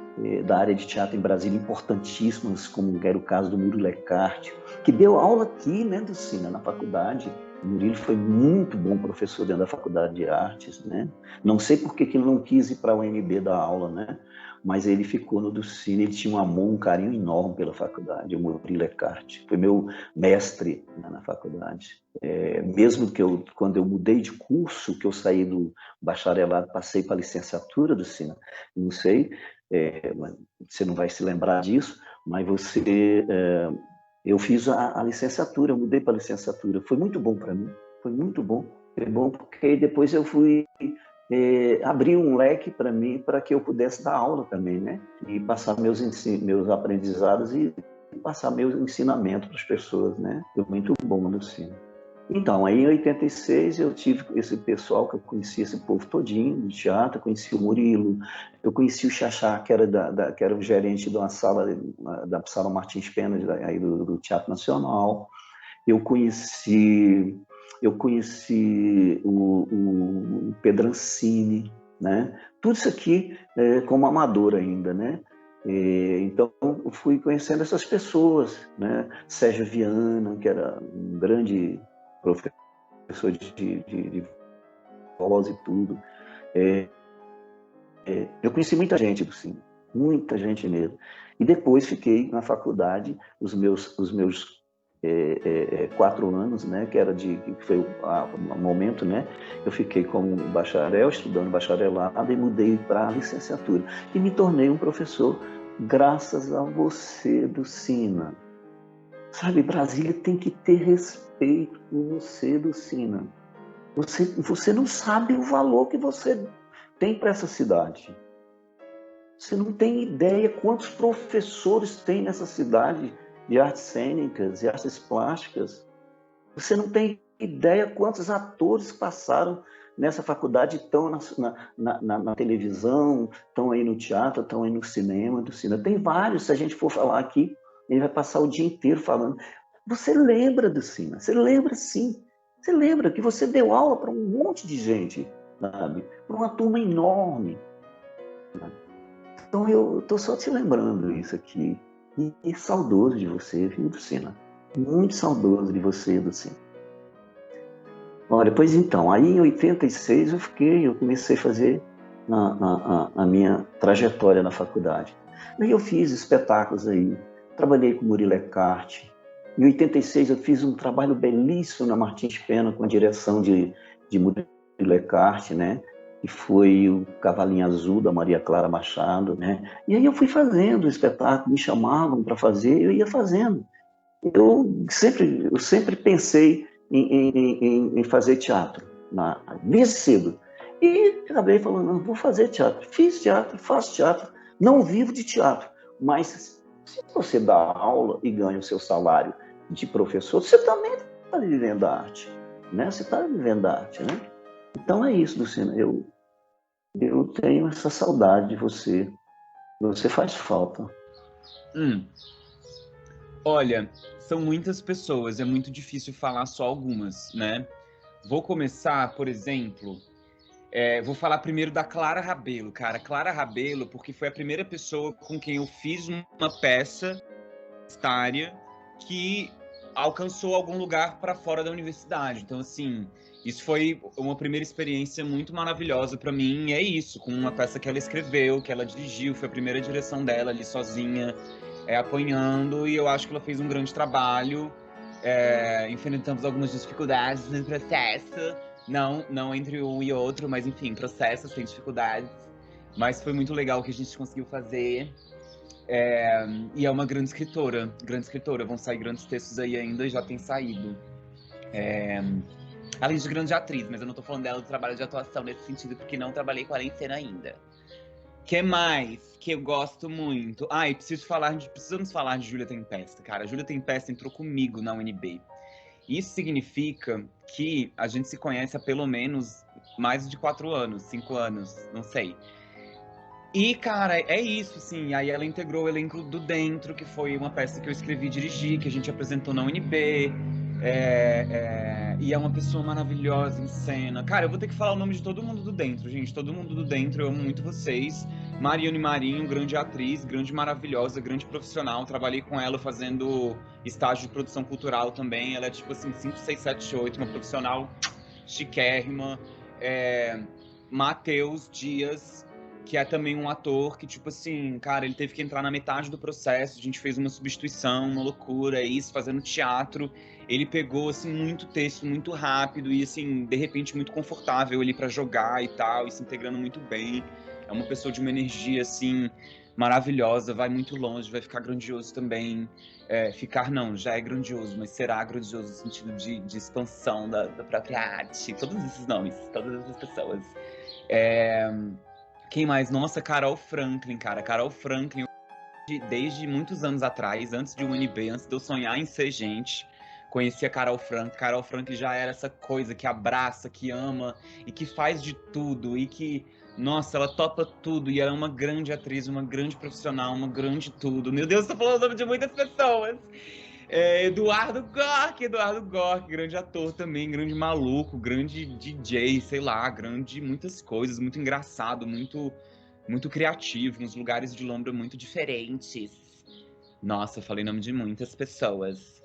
da área de teatro em Brasília, importantíssimas, como era o caso do Murilo Lecarte, que deu aula aqui, né, do Sina, na faculdade. O Murilo foi muito bom professor dentro da Faculdade de Artes, né? Não sei por que ele não quis ir para a UNB dar aula, né? Mas ele ficou no do Cine, ele tinha um amor, um carinho enorme pela faculdade, o Murilo Lecarte. Foi meu mestre, né, na faculdade. Mesmo que quando eu mudei de curso, que eu saí do bacharelado, passei para a licenciatura do Cine, não sei, você não vai se lembrar disso, mas eu fiz a licenciatura, eu mudei para a licenciatura. Foi muito bom para mim, foi muito bom. Foi bom porque depois eu fui abrir um leque para mim, para que eu pudesse dar aula também, né? E passar meus aprendizados e passar meus ensinamentos para as pessoas, né? Foi muito bom no ensino. Então, aí em 86 eu tive esse pessoal que eu conheci, esse povo todinho do teatro, eu conheci o Murilo, eu conheci o Xaxá, que era o gerente de uma sala, da Sala Martins Pena, aí do Teatro Nacional. Eu conheci o Pedrancini, né? Tudo isso aqui como amador ainda, né? Então, eu fui conhecendo essas pessoas, né? Sérgio Viana, que era um grande professor de voz e tudo. Eu conheci muita gente do cine, muita gente mesmo. E depois fiquei na faculdade, os meus 4 anos, né, que foi o momento, né, eu fiquei como bacharel, estudando bacharelado, e mudei para a licenciatura. E me tornei um professor graças a você do Sina. Sabe, Brasília tem que ter respeito por você do Sina. Você não sabe o valor que você tem para essa cidade. Você não tem ideia quantos professores tem nessa cidade de artes cênicas e artes plásticas. Você não tem ideia quantos atores passaram nessa faculdade, estão na televisão, estão aí no teatro, estão aí no cinema, do cinema. Tem vários, se a gente for falar aqui, ele vai passar o dia inteiro falando. Você lembra do Sina, você lembra sim. Você lembra que você deu aula para um monte de gente, sabe? Para uma turma enorme. Então eu estou só te lembrando isso aqui. E saudoso de você, viu, Lucina? Muito saudoso de você, Lucina. Olha, pois então, aí em 86 eu comecei a fazer a minha trajetória na faculdade. Aí eu fiz espetáculos aí, trabalhei com Murilo Eckhart. Em 86 eu fiz um trabalho belíssimo na Martins Pena com a direção de Murilo Eckhart, né? Que foi o Cavalinho Azul da Maria Clara Machado, né? E aí eu fui fazendo o espetáculo, me chamavam para fazer, eu ia fazendo. Eu sempre pensei em fazer teatro, desde cedo. E acabei falando, não, vou fazer teatro. Fiz teatro, faço teatro, não vivo de teatro. Mas se você dá aula e ganha o seu salário de professor, você também está vivendo da arte, né? Você está vivendo da arte, né? Então é isso, Lucina. Eu tenho essa saudade de você. Você faz falta. Olha, são muitas pessoas, é muito difícil falar só algumas, né? Vou começar, por exemplo, vou falar primeiro da Clara Rabelo, cara. Clara Rabelo, porque foi a primeira pessoa com quem eu fiz uma peça universitária que alcançou algum lugar para fora da universidade. Então, assim, isso foi uma primeira experiência muito maravilhosa para mim. E é isso, com uma peça que ela escreveu, que ela dirigiu, foi a primeira direção dela ali sozinha, apanhando, e eu acho que ela fez um grande trabalho. Enfrentamos algumas dificuldades no processo, não entre um e outro, mas enfim, processos sem dificuldades. Mas foi muito legal o que a gente conseguiu fazer. E é uma grande escritora, vão sair grandes textos aí ainda, e já tem saído. Além de grande atriz, mas eu não tô falando dela do trabalho de atuação nesse sentido, porque não trabalhei com ela em cena ainda. Que mais que eu gosto muito? E precisamos falar de Júlia Tempesta, cara. A Júlia Tempesta entrou comigo na UNB. Isso significa que a gente se conhece há pelo menos mais de 4 anos, 5 anos, não sei. E, cara, é isso, assim. Aí ela integrou o elenco do Dentro, que foi uma peça que eu escrevi e dirigi, que a gente apresentou na UNB. E é uma pessoa maravilhosa em cena. Cara, eu vou ter que falar o nome de todo mundo do Dentro, gente. Todo mundo do Dentro, eu amo muito vocês. Mariane Marinho, grande atriz, grande maravilhosa, grande profissional. Trabalhei com ela fazendo estágio de produção cultural também. Ela é tipo assim, 5, 6, 7, 8, uma profissional chiquérrima. Matheus Dias, que é também um ator que, tipo assim, cara, ele teve que entrar na metade do processo, a gente fez uma substituição, uma loucura, isso, fazendo teatro. Ele pegou, assim, muito texto, muito rápido e, assim, de repente, muito confortável ali pra jogar e tal, e se integrando muito bem. É uma pessoa de uma energia, assim, maravilhosa, vai muito longe, vai ficar grandioso também. Ficar não, já é grandioso, mas será grandioso no sentido de expansão da própria arte. Todos esses nomes, todas essas pessoas. Quem mais? Nossa, Carol Franklin, cara. Carol Franklin, desde muitos anos atrás, antes de UNB, antes de eu sonhar em ser gente, conheci a Carol Franklin. Carol Franklin já era essa coisa que abraça, que ama e que faz de tudo e que, nossa, ela topa tudo e ela é uma grande atriz, uma grande profissional, uma grande tudo. Meu Deus, tô falando o nome de muitas pessoas. Eduardo Gork, grande ator também, grande maluco, grande DJ, sei lá, grande muitas coisas, muito engraçado, muito, muito criativo, uns lugares de Lombra muito diferentes. Nossa, falei nome de muitas pessoas.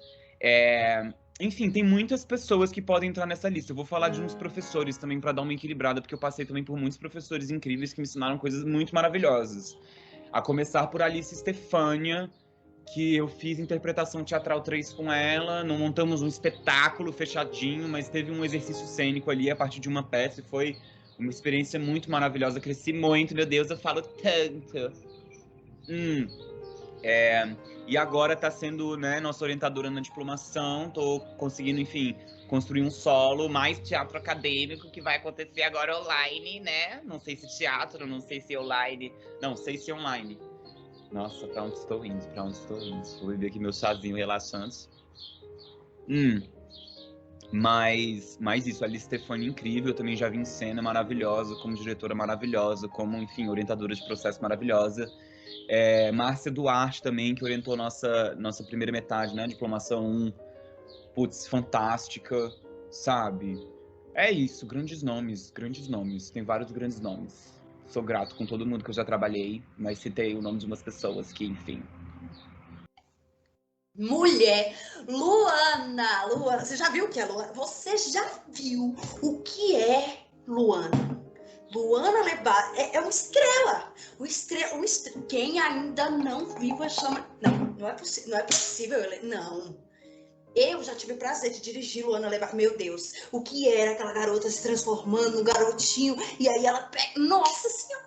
Enfim, tem muitas pessoas que podem entrar nessa lista. Eu vou falar de uns professores também para dar uma equilibrada, porque eu passei também por muitos professores incríveis que me ensinaram coisas muito maravilhosas. A começar por Alice Stefânia, que eu fiz interpretação teatral 3 com ela, não montamos um espetáculo fechadinho, mas teve um exercício cênico ali a partir de uma peça e foi uma experiência muito maravilhosa. Cresci muito, meu Deus, eu falo tanto. E agora está sendo, né, nossa orientadora na diplomação, tô conseguindo, enfim, construir um solo, mais teatro acadêmico, que vai acontecer agora online, né? Não sei se teatro, não sei se online, não sei se online. Nossa, pra onde estou indo? Vou beber aqui meu chazinho relaxante. Mas isso, a Alice Stefani incrível, eu também já vi em cena, maravilhosa, como diretora maravilhosa, como, enfim, orientadora de processo maravilhosa. Márcia Duarte também, que orientou nossa primeira metade, né, Diplomação 1. Putz, fantástica, sabe? É isso, grandes nomes, tem vários grandes nomes. sou grato com todo mundo que eu já trabalhei, mas citei o nome de umas pessoas que, enfim. Mulher, Luana, você já viu o que é Luana? Você já viu o que é Luana? Luana Lebar é uma estrela. Quem ainda não viu a chama... Não é possível. Não. Eu já tive o prazer de dirigir Luana Lebar. Meu Deus, o que era aquela garota se transformando num garotinho e aí ela pega... Nossa Senhora,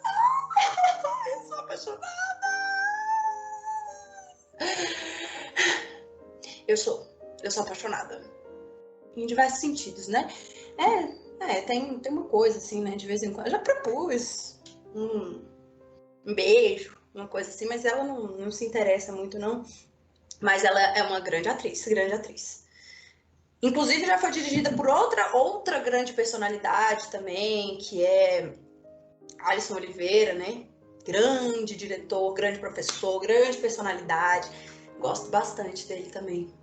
eu sou apaixonada. Eu sou apaixonada. Em diversos sentidos, né? Tem uma coisa assim, né? De vez em quando. Eu já propus um beijo, uma coisa assim, mas ela não se interessa muito, não. Mas ela é uma grande atriz. Inclusive já foi dirigida por outra grande personalidade também, que é Alisson Oliveira, né? Grande diretor, grande professor, grande personalidade. Gosto bastante dele também.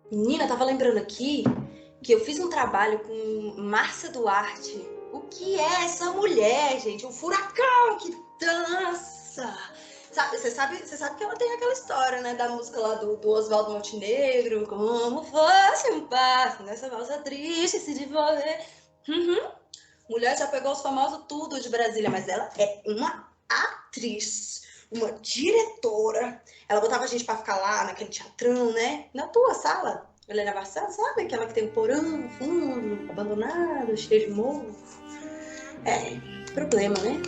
Menina, tava lembrando aqui que eu fiz um trabalho com Márcia Duarte. O que é essa mulher, gente? Um furacão que dança. Você sabe que ela tem aquela história, né? Da música lá do Oswaldo Montenegro. Como fosse um passo nessa valsa triste se desenvolver. Mulher já pegou os famosos tudo de Brasília, mas ela é uma atriz, uma diretora. Ela botava a gente pra ficar lá naquele teatrão, né? Na tua sala, Helena Barçal, sabe? Aquela que tem um porão no fundo, abandonado, cheio de mofo. Problema, né?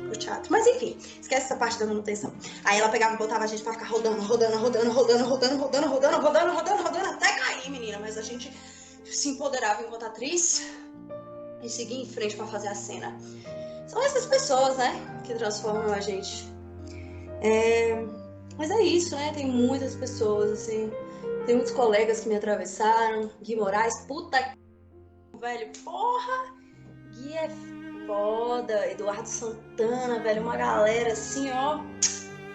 Pro teatro. Mas enfim, esquece essa parte da manutenção. Aí ela pegava e botava a gente pra ficar rodando, até cair, menina. Mas a gente se empoderava enquanto atriz e seguia em frente pra fazer a cena. São essas pessoas, né? Que transformam a gente. Mas é isso, né? Tem muitas pessoas, assim. Tem muitos colegas que me atravessaram. Gui Moraes, puta que... velho, porra! Gui é foda. Eduardo Santana, velho. Uma galera assim, ó.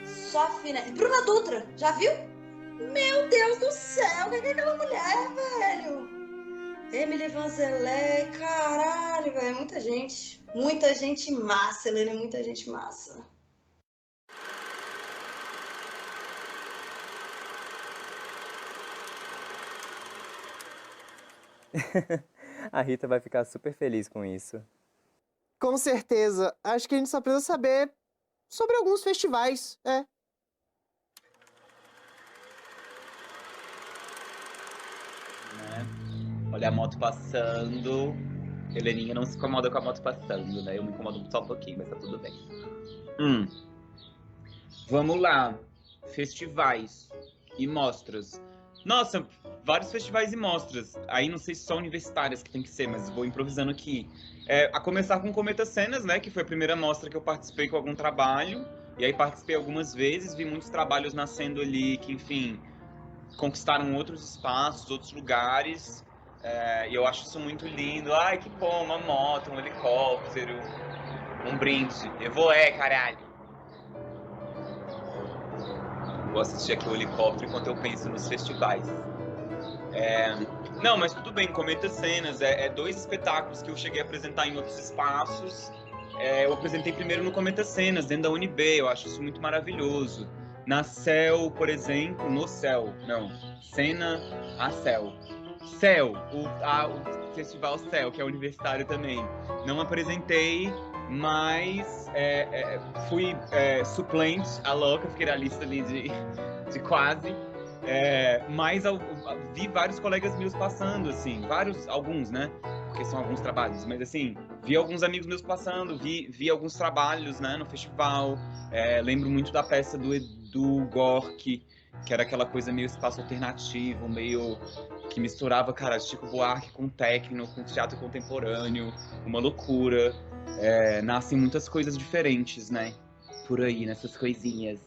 Só fina. Bruna Dutra, já viu? Meu Deus do céu, o que é aquela mulher, velho? Emily Vanzelé, caralho, velho. Muita gente. Muita gente massa, Helena. Muita gente massa. A Rita vai ficar super feliz com isso. Com certeza. Acho que a gente só precisa saber sobre alguns festivais, Né? Olha a moto passando. Heleninha não se incomoda com a moto passando, né? Eu me incomodo só um pouquinho, mas tá tudo bem. Vamos lá. Festivais e mostras. Nossa, vários festivais e mostras. Aí não sei se só universitárias que tem que ser, mas vou improvisando aqui. A começar com Cometa Cenas, né? Que foi a primeira mostra que eu participei com algum trabalho. E aí participei algumas vezes, vi muitos trabalhos nascendo ali que, enfim, conquistaram outros espaços, outros lugares. E eu acho isso muito lindo. Ai, que bom, uma moto, um helicóptero, um brinde. Eu vou, caralho. Vou assistir aqui o helicóptero enquanto eu penso nos festivais. Não, mas tudo bem, Cometa Cenas. 2 espetáculos que eu cheguei a apresentar em outros espaços. Eu apresentei primeiro no Cometa Cenas, dentro da UNB. Eu acho isso muito maravilhoso. Na CEL, por exemplo, no CEL, não, Cena a CEL. CEL, o Festival CEL, que é universitário também. Não apresentei, mas fui suplente, a louca, fiquei na lista ali de quase. Mas vi vários colegas meus passando, assim, alguns, né? Porque são alguns trabalhos, mas assim, vi alguns amigos meus passando, vi alguns trabalhos, né, no festival. Lembro muito da peça do Edu Gork, que era aquela coisa meio espaço alternativo, meio que misturava, cara, Chico Buarque com techno, com teatro contemporâneo, uma loucura. Nascem muitas coisas diferentes, né? Por aí, nessas coisinhas.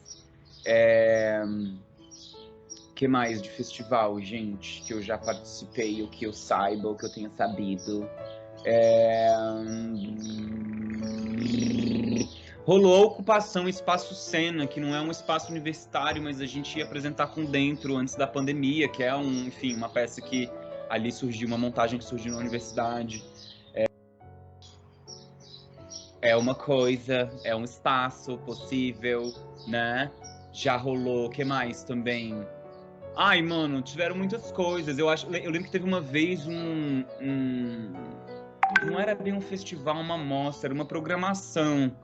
Que mais de festival, gente, que eu já participei, o que eu saiba, o que eu tenha sabido. Rolou a ocupação Espaço Cena, que não é um espaço universitário, mas a gente ia apresentar com dentro antes da pandemia, que é enfim, uma peça que ali surgiu, uma montagem que surgiu na universidade. é uma coisa, é um espaço possível, né? Já rolou, o que mais também? Ai, mano, tiveram muitas coisas. Eu lembro que teve uma vez não era bem um festival, uma mostra, era uma programação,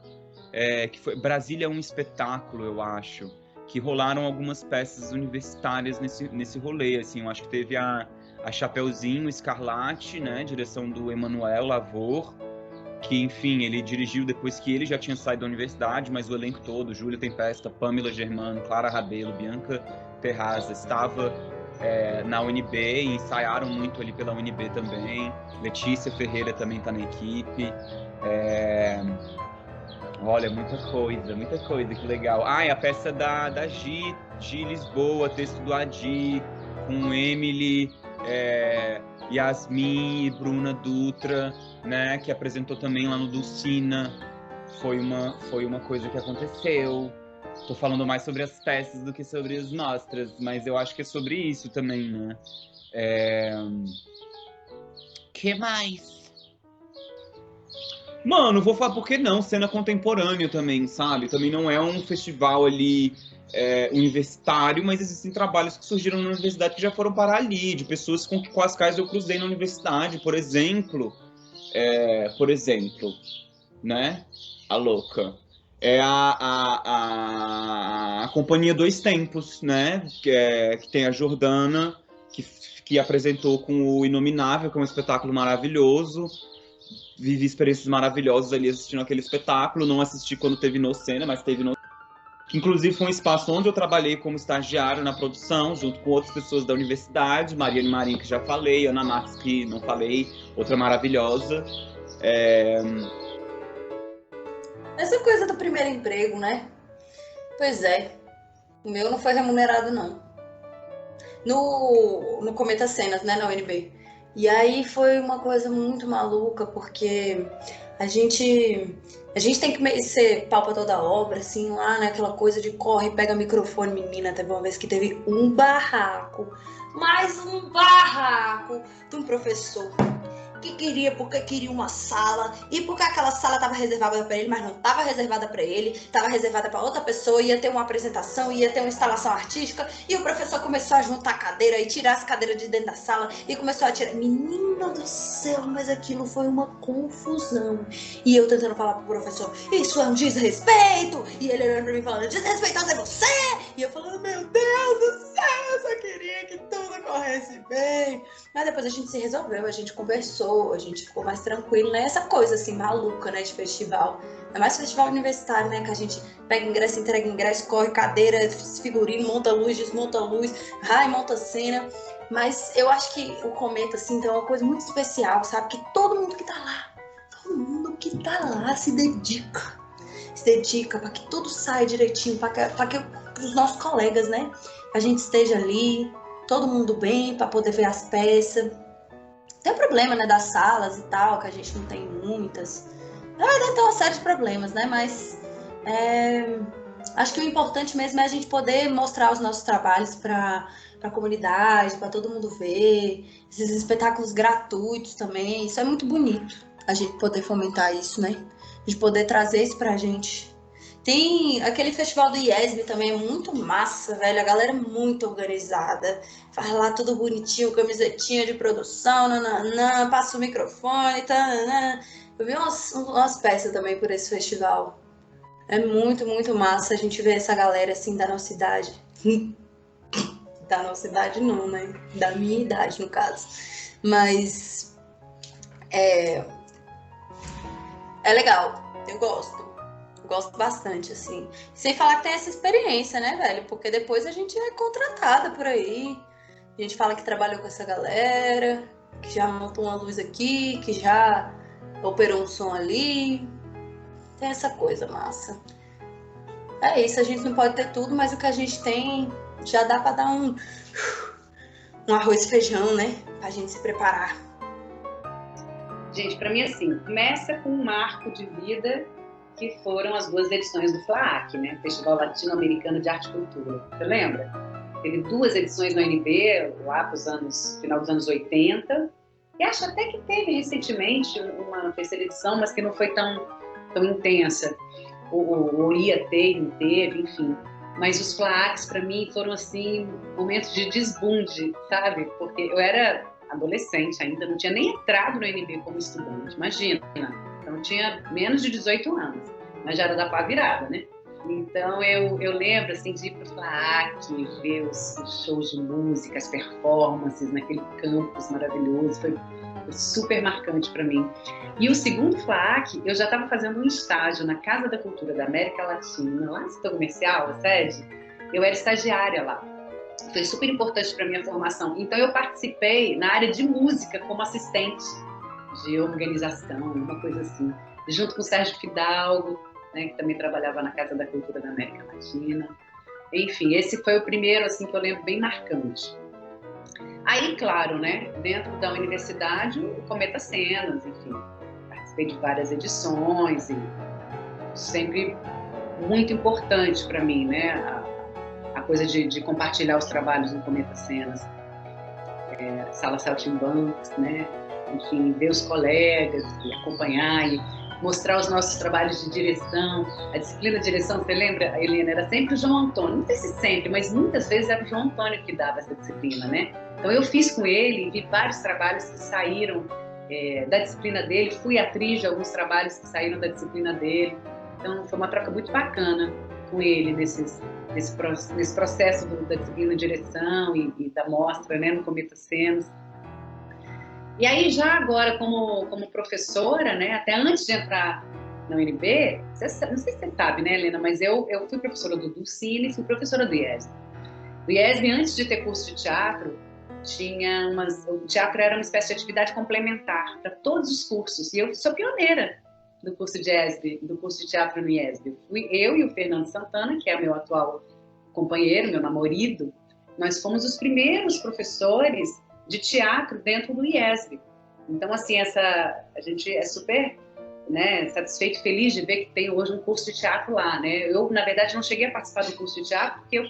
que foi Brasília é um espetáculo, eu acho, que rolaram algumas peças universitárias nesse rolê, assim. Eu acho que teve a Chapeuzinho Escarlate, né, direção do Emanuel Lavor, que, enfim, ele dirigiu depois que ele já tinha saído da universidade, mas o elenco todo, Júlia Tempesta, Pamela Germano, Clara Rabelo, Bianca Terraza, estava na UNB e ensaiaram muito ali pela UNB também. Letícia Ferreira também está na equipe. Olha, muita coisa, que legal. Ah, e a peça da Gi Lisboa, texto do Adi, com Emily, Yasmin e Bruna Dutra, né, que apresentou também lá no Dulcina. Foi uma coisa que aconteceu. Tô falando mais sobre as peças do que sobre as mostras, mas eu acho que é sobre isso também, né? Que mais? Mano, vou falar por que não, cena contemporânea também, sabe? Também não é um festival ali universitário, mas existem trabalhos que surgiram na universidade que já foram parar ali, de pessoas com as quais eu cruzei na universidade, por exemplo, né? A louca. É a Companhia Dois Tempos, né? Que tem a Jordana, que apresentou com o Inominável, que é um espetáculo maravilhoso. Vivi experiências maravilhosas ali assistindo aquele espetáculo. Não assisti quando teve no Cena, mas teve no... Que inclusive foi um espaço onde eu trabalhei como estagiário na produção, junto com outras pessoas da universidade. Mariane Marinho, que já falei, Ana Marques, que não falei, outra maravilhosa. Essa coisa do primeiro emprego, né? Pois é. O meu não foi remunerado, não. No Cometa Cenas, né? Na UNB. E aí foi uma coisa muito maluca, porque a gente tem que ser pau pra toda obra, assim, lá, né? Aquela coisa de corre, pega microfone, menina. Teve uma vez que teve um barraco, mais um barraco de um professor que queria, porque queria uma sala, e porque aquela sala estava reservada para ele, mas não estava reservada para ele, estava reservada para outra pessoa, ia ter uma apresentação, ia ter uma instalação artística, e o professor começou a juntar cadeira e tirar as cadeiras de dentro da sala, e começou a tirar. Menina do céu, mas aquilo foi uma confusão. E eu tentando falar pro professor, isso é um desrespeito, e ele olhando pra mim falando, desrespeitoso é você, e eu falando, meu Deus do céu, eu só queria que tudo corresse bem. Mas depois a gente se resolveu, a gente conversou, a gente ficou mais tranquilo, né? Essa coisa assim, maluca, né, de festival. É mais festival universitário, né? Que a gente pega ingresso, entrega ingresso, corre cadeira, figurino, monta luz, desmonta luz, monta cena. Mas eu acho que o Cometa, assim, tem uma coisa muito especial, sabe? Que todo mundo que tá lá se dedica para que tudo saia direitinho, para que os nossos colegas, né? A gente esteja ali, todo mundo bem, para poder ver as peças. Tem o problema, né, das salas e tal, que a gente não tem muitas. Na verdade, tem uma série de problemas, né? Mas acho que o importante mesmo é a gente poder mostrar os nossos trabalhos para a comunidade, para todo mundo ver. Esses espetáculos gratuitos também. Isso é muito bonito, a gente poder fomentar isso, né? A gente poder trazer isso pra gente. Tem aquele festival do IESB também, é muito massa, velho. A galera é muito organizada. Faz lá tudo bonitinho, camisetinha de produção, nananã, passa o microfone, tananã. Eu vi umas peças também por esse festival. É muito, muito massa a gente ver essa galera assim da nossa idade. Da nossa idade não, né? Da minha idade, no caso. Mas é legal, eu gosto. Gosto bastante, assim. Sem falar que tem essa experiência, né, velho? Porque depois a gente é contratada por aí. A gente fala que trabalhou com essa galera, que já montou uma luz aqui, que já operou um som ali. Tem essa coisa massa. É isso, a gente não pode ter tudo, mas o que a gente tem já dá pra dar um arroz e feijão, né? Pra gente se preparar. Gente, pra mim, assim, começa com um marco de vida que foram as 2 edições do FLAAC, né? Festival Latino-Americano de Arte e Cultura. Você lembra? Teve 2 edições no UNB, lá para final dos anos 80. E acho até que teve recentemente uma terceira edição, mas que não foi tão tão intensa, ou ia ter, não teve, enfim. Mas os FLAACs, para mim, foram, assim, momentos de desbunde, sabe? Porque eu era adolescente ainda, não tinha nem entrado no NB como estudante, imagina. Então, eu tinha menos de 18 anos, mas já era da pá virada, né? Então, eu lembro, assim, de ir para o FLAAC, ver os shows de música, as performances naquele campus maravilhoso, foi super marcante para mim. E o segundo FLAAC, eu já estava fazendo um estágio na Casa da Cultura da América Latina, lá no setor comercial, a sede. Eu era estagiária lá. Foi super importante para minha formação. Então, eu participei na área de música como assistente de organização, uma coisa assim, junto com o Sérgio Fidalgo, né, que também trabalhava na Casa da Cultura da América Latina. Enfim, esse foi o primeiro, assim, que eu lembro bem marcante. Aí, claro, né, dentro da universidade, o Cometa Cenas, enfim, participei de várias edições e sempre muito importante para mim, né, a coisa de compartilhar os trabalhos no Cometa Cenas, Sala Saltimbancos, né, enfim, ver os colegas e acompanhar e mostrar os nossos trabalhos de direção. A disciplina de direção, você lembra, Helena, era sempre o João Antônio, não sei se sempre, mas muitas vezes era o João Antônio que dava essa disciplina, né? Então eu fiz com ele, vi vários trabalhos que saíram da disciplina dele, fui atriz de alguns trabalhos que saíram da disciplina dele, então foi uma troca muito bacana com ele nesse processo da disciplina de direção e da mostra, né, no Cometa Cenas. E aí, já agora, como professora, né, até antes de entrar na UNB, não sei se você sabe, né, Helena, mas eu fui professora do Cine e fui professora do IESB. O IESB, antes de ter curso de teatro, o teatro era uma espécie de atividade complementar para todos os cursos. E eu sou pioneira do curso de IESB, do curso de teatro no IESB. Fui eu e o Fernando Santana, que é meu atual companheiro, meu namorado, nós fomos os primeiros professores de teatro dentro do IESB. Então, assim, a gente é super, né, satisfeito e feliz de ver que tem hoje um curso de teatro lá, né? Eu, na verdade, não cheguei a participar do curso de teatro porque eu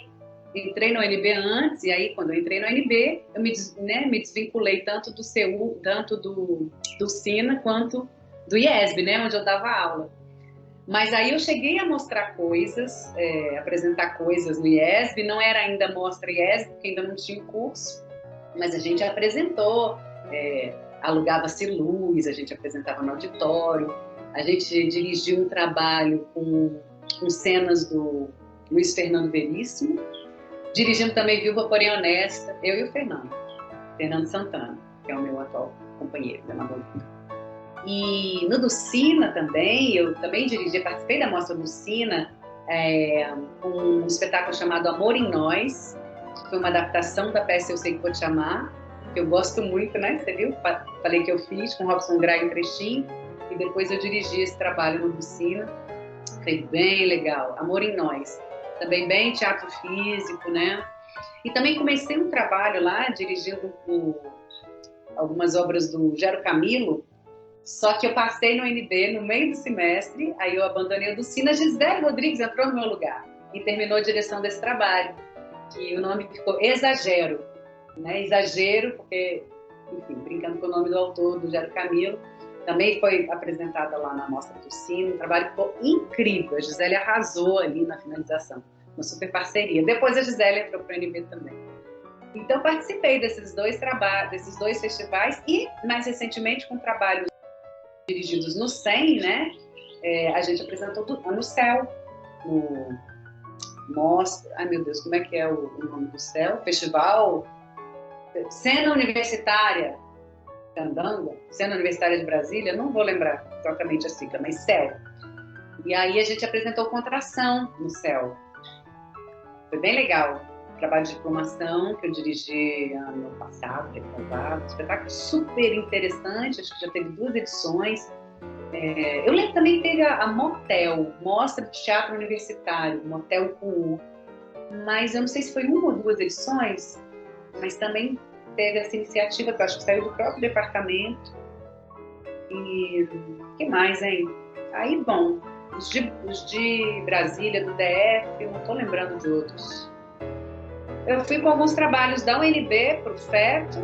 entrei no UNB antes, e aí, quando eu entrei no UNB, eu me desvinculei tanto do CU, tanto do SINA, quanto do IESB, né, onde eu dava aula. Mas aí eu cheguei a mostrar coisas, apresentar coisas no IESB, não era ainda mostra IESB, porque ainda não tinha curso, mas a gente apresentou, alugava-se luz, a gente apresentava no auditório, a gente dirigiu um trabalho com cenas do Luiz Fernando Veríssimo, dirigindo também Viúva Porém Honesta, eu e o Fernando Santana, que é o meu atual companheiro, meu namorado. E no do Sina também, eu também participei da mostra do Sina, um espetáculo chamado Amor em Nós, que foi uma adaptação da peça Eu Sei Que Vou Te Amar, que eu gosto muito, né? Você viu? Falei que eu fiz com Robson Gray em trechinho, e depois eu dirigi esse trabalho no do Sina. Foi bem legal. Amor em Nós. Também bem teatro físico, né? E também comecei um trabalho lá, dirigindo algumas obras do Gero Camilo, só que eu passei no UNB no meio do semestre, aí eu abandonei o do Sina, Gisele Rodrigues entrou no meu lugar e terminou a direção desse trabalho, que o nome ficou Exagero, né? Exagero, porque, enfim, brincando com o nome do autor, do Gero Camilo, também foi apresentada lá na Mostra do Sina, um trabalho que ficou incrível, a Gisele arrasou ali na finalização, uma super parceria. Depois a Gisele entrou para o UNB também. Então participei desses dois festivais e, mais recentemente, com trabalhos dirigidos no SEM, né? A gente apresentou no CEL, no Mostra... Ai, meu Deus, como é que é o nome do CEL? Festival... Cena Universitária Candanga, Cena Universitária de Brasília, não vou lembrar exatamente a sigla, mas CEL. E aí a gente apresentou Contração no CEL. Foi bem legal. Trabalho de diplomação que eu dirigi ano passado, retrasado. Espetáculo super interessante, acho que já teve 2 edições. Eu lembro também que teve a Motel, Mostra de Teatro Universitário, Motel com U. Mas eu não sei se foi 1 ou 2 edições, mas também teve essa iniciativa que eu acho que saiu do próprio departamento. E o que mais, hein? Aí, bom, os de Brasília, do DF, eu não estou lembrando de outros. Eu fui com alguns trabalhos da UNB para o FET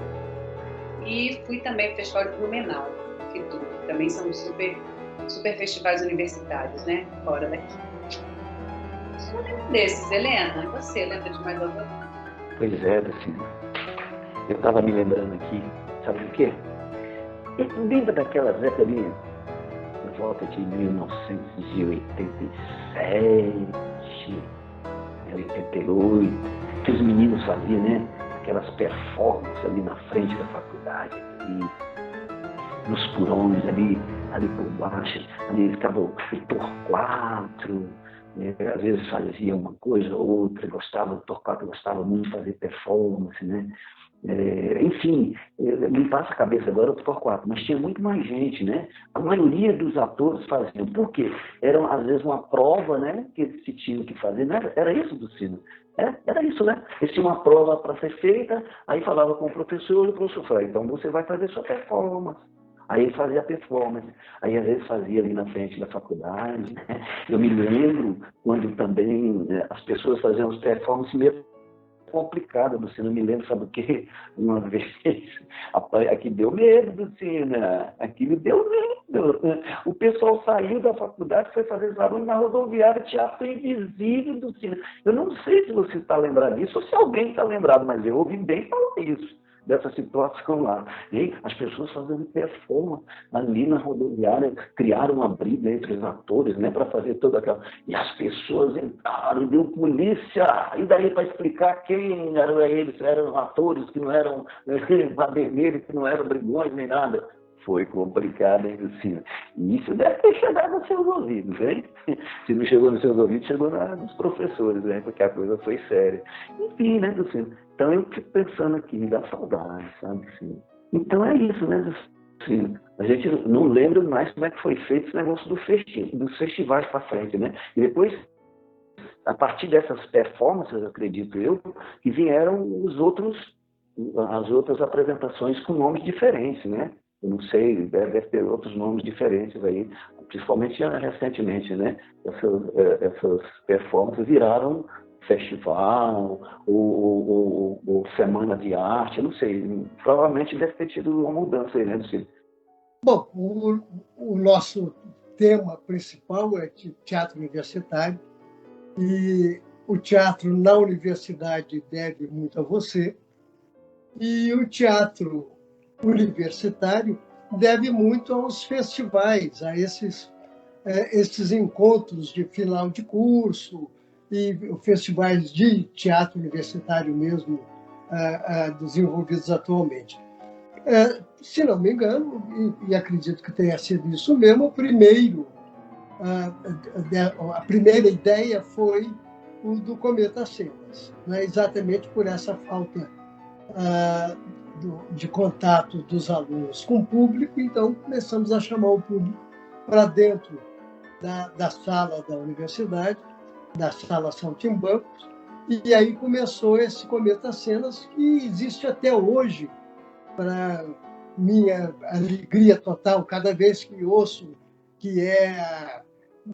e fui também para o Festival de Blumenau, que também são super super festivais universitários, né? Fora daqui. Eu lembro desses, Helena. E você, lembra de mais algum? Pois é, assim, eu estava me lembrando aqui, sabe do quê? Eu lembro daquelas épocas ali, por volta de 1987, 88, que os meninos faziam, né? Aquelas performances ali na frente da faculdade, ali, nos porões, ali por baixo, ali eles ficavam por quatro, né? Às vezes fazia uma coisa ou outra, gostava, o Torquato gostava muito de fazer performance, né? Enfim, me passa a cabeça agora o Torquato, mas tinha muito mais gente, né? A maioria dos atores faziam. Por quê? Era, às vezes, uma prova, né? Que eles tinham que fazer. Não era isso do Cine. Era isso, né? Eles tinham uma prova para ser feita, aí falava com o professor, e o professor falava, então você vai fazer sua performance. Aí ele fazia a performance, aí às vezes fazia ali na frente da faculdade, né? Eu me lembro quando também, né, as pessoas faziam as performances meio complicada, você não me lembra, sabe o quê? Uma vez, aqui deu medo, Lucina, aqui me deu medo. O pessoal saiu da faculdade, foi fazer barulho na rodoviária, Teatro Invisível, Lucina. Eu não sei se você está lembrado disso, ou se alguém está lembrado, mas eu ouvi bem falar isso, dessa situação lá. E as pessoas fazendo performance ali na rodoviária, criaram uma briga entre os atores, né, para fazer toda aquela... E as pessoas entraram, deu polícia, e daí para explicar quem eram eles, eram atores que não eram vermelhos, que não eram brigões nem nada. Foi complicado, hein, Lucina? E isso deve ter chegado aos seus ouvidos, hein? Se não chegou nos seus ouvidos, chegou nos professores, né? Porque a coisa foi séria. Enfim, né, Lucina? Então eu fico pensando aqui, me dá saudade, sabe? Assim. Então é isso, né, Lucina? A gente não lembra mais como é que foi feito esse negócio dos festivais para frente, né? E depois, a partir dessas performances, acredito eu, que vieram as outras apresentações com nomes diferentes, né? Eu não sei, deve ter outros nomes diferentes aí, principalmente recentemente, né? Essas performances viraram festival ou semana de arte, eu não sei. Provavelmente deve ter tido uma mudança aí, né, Lucílio? Bom, o nosso tema principal é teatro universitário, e o teatro na universidade deve muito a você, e o teatro universitário deve muito aos festivais, a esses encontros de final de curso e festivais de teatro universitário mesmo desenvolvidos atualmente. Se não me engano, e acredito que tenha sido isso mesmo, a primeira ideia foi o do Cometa Cenas, né? Exatamente por essa falta de contato dos alunos com o público, então começamos a chamar o público para dentro da sala da universidade, da sala São Timbancos, e aí começou esse Cometa Cenas, que existe até hoje, para minha alegria total, cada vez que ouço que é a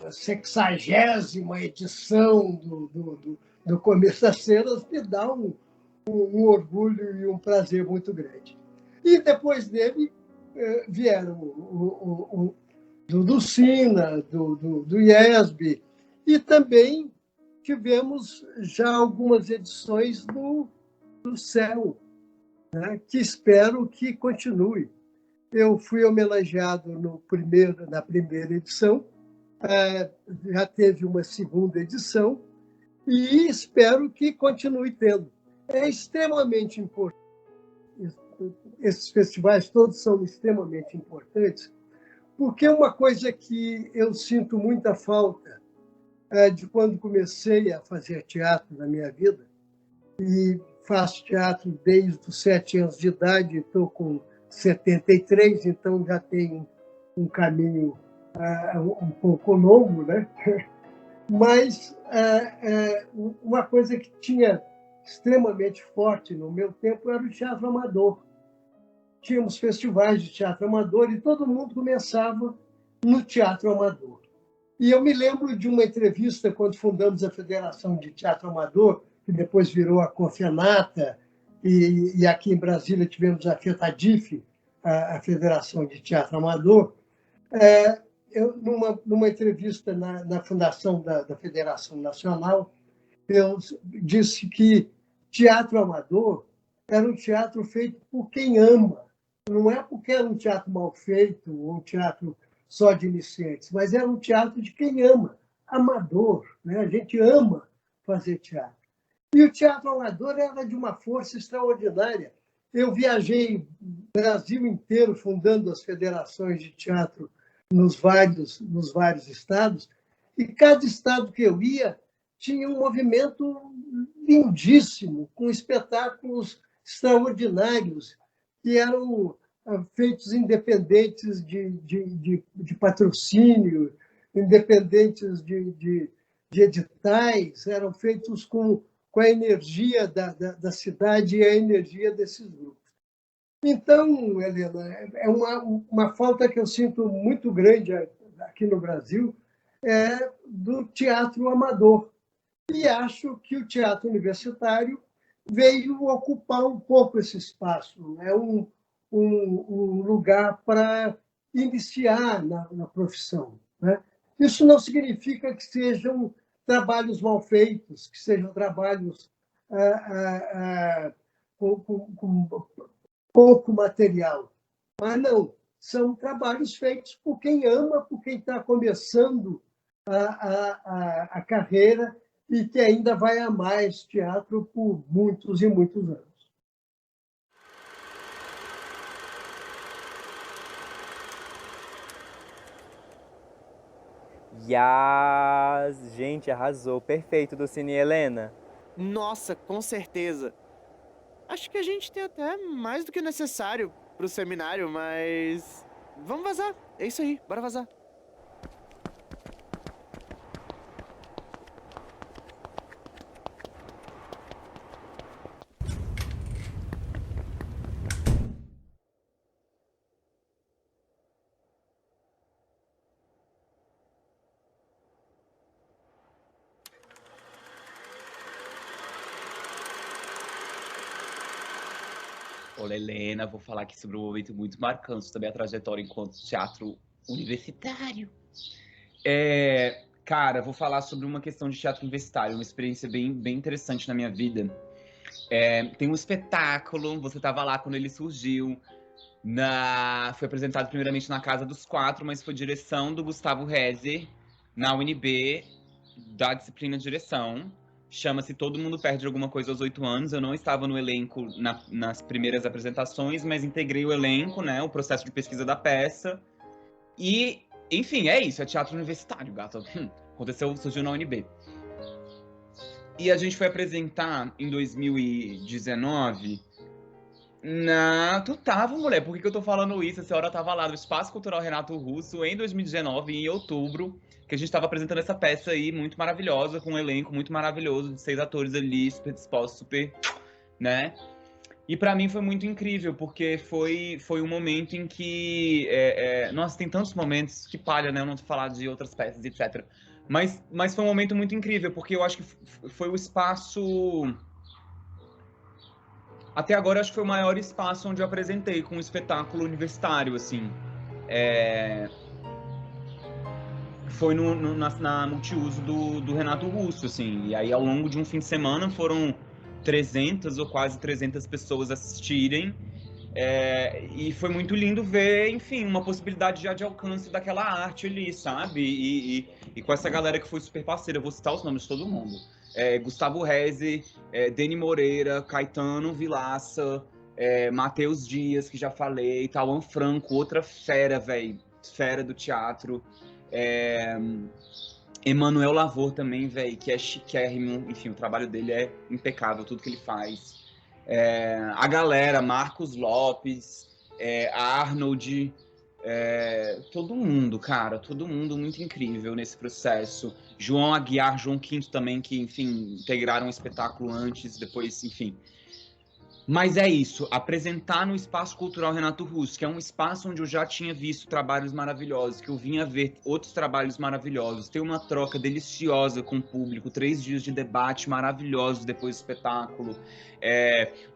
60ª edição do Cometa Cenas, me dá um orgulho e um prazer muito grande. E depois dele vieram do Lucina, do IESB, e também tivemos já algumas edições do CEL, né, que espero que continue. Eu fui homenageado na primeira edição, já teve uma segunda edição, e espero que continue tendo. É extremamente importante. Esses festivais todos são extremamente importantes, porque uma coisa que eu sinto muita falta de quando comecei a fazer teatro na minha vida, e faço teatro desde os 7 anos de idade, estou com 73, então já tenho um caminho um pouco longo, né? Mas uma coisa que tinha extremamente forte no meu tempo era o teatro amador. Tínhamos festivais de teatro amador e todo mundo começava no teatro amador. E eu me lembro de uma entrevista quando fundamos a Federação de Teatro Amador, que depois virou a Confenata, e aqui em Brasília tivemos a FETADIF, a Federação de Teatro Amador, eu numa entrevista na fundação da Federação Nacional, eu disse que teatro amador era um teatro feito por quem ama. Não é porque era um teatro mal feito ou um teatro só de iniciantes, mas era um teatro de quem ama, amador, né? A gente ama fazer teatro. E o teatro amador era de uma força extraordinária. Eu viajei o Brasil inteiro fundando as federações de teatro nos vários estados, e cada estado que eu ia tinha um movimento lindíssimo, com espetáculos extraordinários, que eram feitos independentes de patrocínio, independentes de editais, eram feitos com a energia da cidade e a energia desses grupos. Então, Helena, é uma falta que eu sinto muito grande aqui no Brasil, do teatro amador. E acho que o teatro universitário veio ocupar um pouco esse espaço. É um lugar para iniciar na profissão, né? Isso não significa que sejam trabalhos mal feitos, que sejam trabalhos com pouco material. Mas não, são trabalhos feitos por quem ama, por quem está começando a carreira e que ainda vai amar esse teatro por muitos e muitos anos. Yas! Gente, arrasou. Perfeito do Cine Helena. Nossa, com certeza. Acho que a gente tem até mais do que necessário pro seminário, mas vamos vazar. É isso aí, bora vazar. Olá, Helena, vou falar aqui sobre um momento muito marcante também a trajetória enquanto teatro universitário. Cara, vou falar sobre uma questão de teatro universitário, uma experiência bem interessante na minha vida. Tem um espetáculo, você estava lá quando ele surgiu, foi apresentado primeiramente na Casa dos Quatro, mas foi direção do Gustavo Rezer, na UNB, da disciplina de direção. Chama-se Todo Mundo Perde Alguma Coisa aos 8 anos. Eu não estava no elenco nas primeiras apresentações, mas integrei o elenco, né? O processo de pesquisa da peça. E, enfim, é isso. É teatro universitário, gato. Surgiu na UNB. E a gente foi apresentar em 2019 Tu tava, mulher. Por que eu tô falando isso? A senhora tava lá no Espaço Cultural Renato Russo em 2019, em outubro, que a gente tava apresentando essa peça aí, muito maravilhosa, com um elenco muito maravilhoso, de 6 atores ali, super dispostos, super, né? E pra mim foi muito incrível, porque foi um momento em que... Nossa, tem tantos momentos, que palha, né? Eu não falar de outras peças, etc. Mas foi um momento muito incrível, porque eu acho que foi o espaço... Até agora, acho que foi o maior espaço onde eu apresentei com um espetáculo universitário, assim. Foi na multiuso do Renato Russo, assim. E aí, ao longo de um fim de semana, foram 300 ou quase 300 pessoas assistirem. E foi muito lindo ver, enfim, uma possibilidade já de alcance daquela arte ali, sabe? E com essa galera que foi super parceira. Eu vou citar os nomes de todo mundo. Gustavo Reze, Deni Moreira, Caetano Vilaça, Matheus Dias, que já falei, Tauan Franco, outra fera, velho, fera do teatro. Emanuel Lavor também, velho, que é chiquérrimo, enfim, o trabalho dele é impecável, tudo que ele faz. A galera, Marcos Lopes, Arnold, todo mundo, cara, todo mundo muito incrível nesse processo. João Aguiar, João Quinto também, que, enfim, integraram o espetáculo antes, depois, enfim. Mas é isso, apresentar no Espaço Cultural Renato Russo, que é um espaço onde eu já tinha visto trabalhos maravilhosos, que eu vinha ver outros trabalhos maravilhosos, ter uma troca deliciosa com o público, 3 dias de debate maravilhosos depois do espetáculo.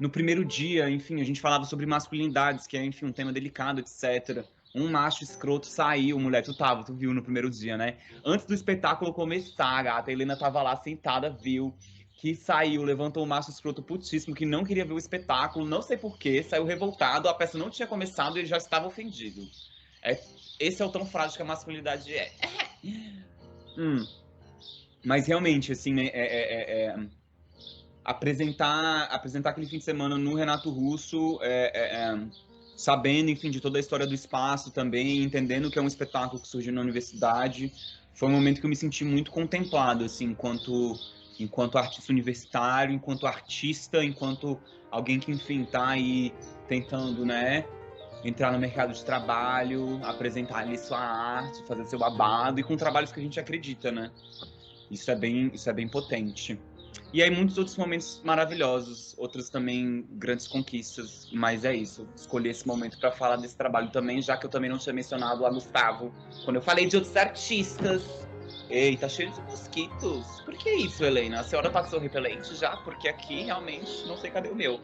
No primeiro dia, enfim, a gente falava sobre masculinidades, que é, enfim, um tema delicado, etc. um macho escroto saiu, mulher, tu viu no primeiro dia, né? Antes do espetáculo começar, gata, a Helena tava lá sentada, viu, que saiu, levantou um macho escroto putíssimo, que não queria ver o espetáculo, não sei porquê, saiu revoltado, a peça não tinha começado e ele já estava ofendido. Esse é o tão frágil que a masculinidade é. Mas realmente, assim, né, apresentar aquele fim de semana no Renato Russo, sabendo, enfim, de toda a história do espaço também, entendendo que é um espetáculo que surgiu na universidade, foi um momento que eu me senti muito contemplado, assim, enquanto artista universitário, enquanto artista, enquanto alguém que, enfim, tá aí tentando, né, entrar no mercado de trabalho, apresentar ali sua arte, fazer seu babado, e com trabalhos que a gente acredita, né? Isso é bem potente. E aí muitos outros momentos maravilhosos, outras também grandes conquistas, mas é isso. Escolhi esse momento para falar desse trabalho também, já que eu também não tinha mencionado a Gustavo quando eu falei de outros artistas. Ei, tá cheio de mosquitos. Por que isso, Helena? A senhora passou repelente já? Porque aqui realmente não sei cadê o meu.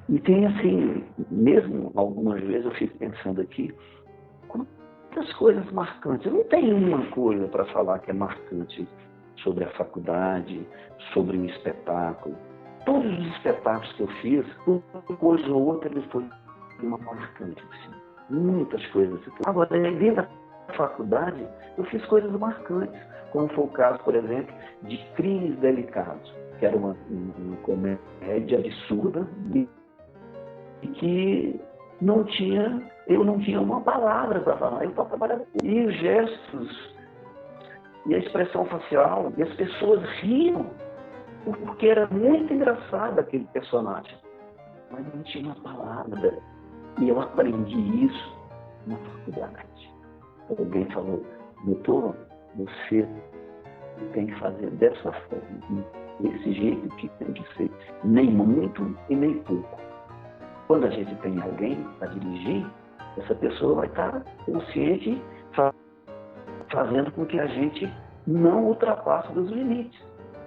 E tem assim, mesmo algumas vezes eu fico pensando aqui, quantas coisas marcantes. Eu não tenho uma coisa para falar que é marcante sobre a faculdade, sobre o espetáculo. Todos os espetáculos que eu fiz, uma coisa ou outra, ele foi uma marcante. Assim. Muitas coisas. Agora, dentro da faculdade, eu fiz coisas marcantes, como foi o caso, por exemplo, de Crimes Delicados, que era uma comédia absurda e que eu não tinha uma palavra para falar. Eu estava trabalhando. E os gestos e a expressão facial, e as pessoas riam, porque era muito engraçado aquele personagem. Mas não tinha uma palavra. E eu aprendi isso na faculdade. Alguém falou, doutor, você tem que fazer dessa forma, desse jeito que tem que ser, nem muito e nem pouco. Quando a gente tem alguém para dirigir, essa pessoa vai estar consciente, fazendo com que a gente não ultrapasse dos limites.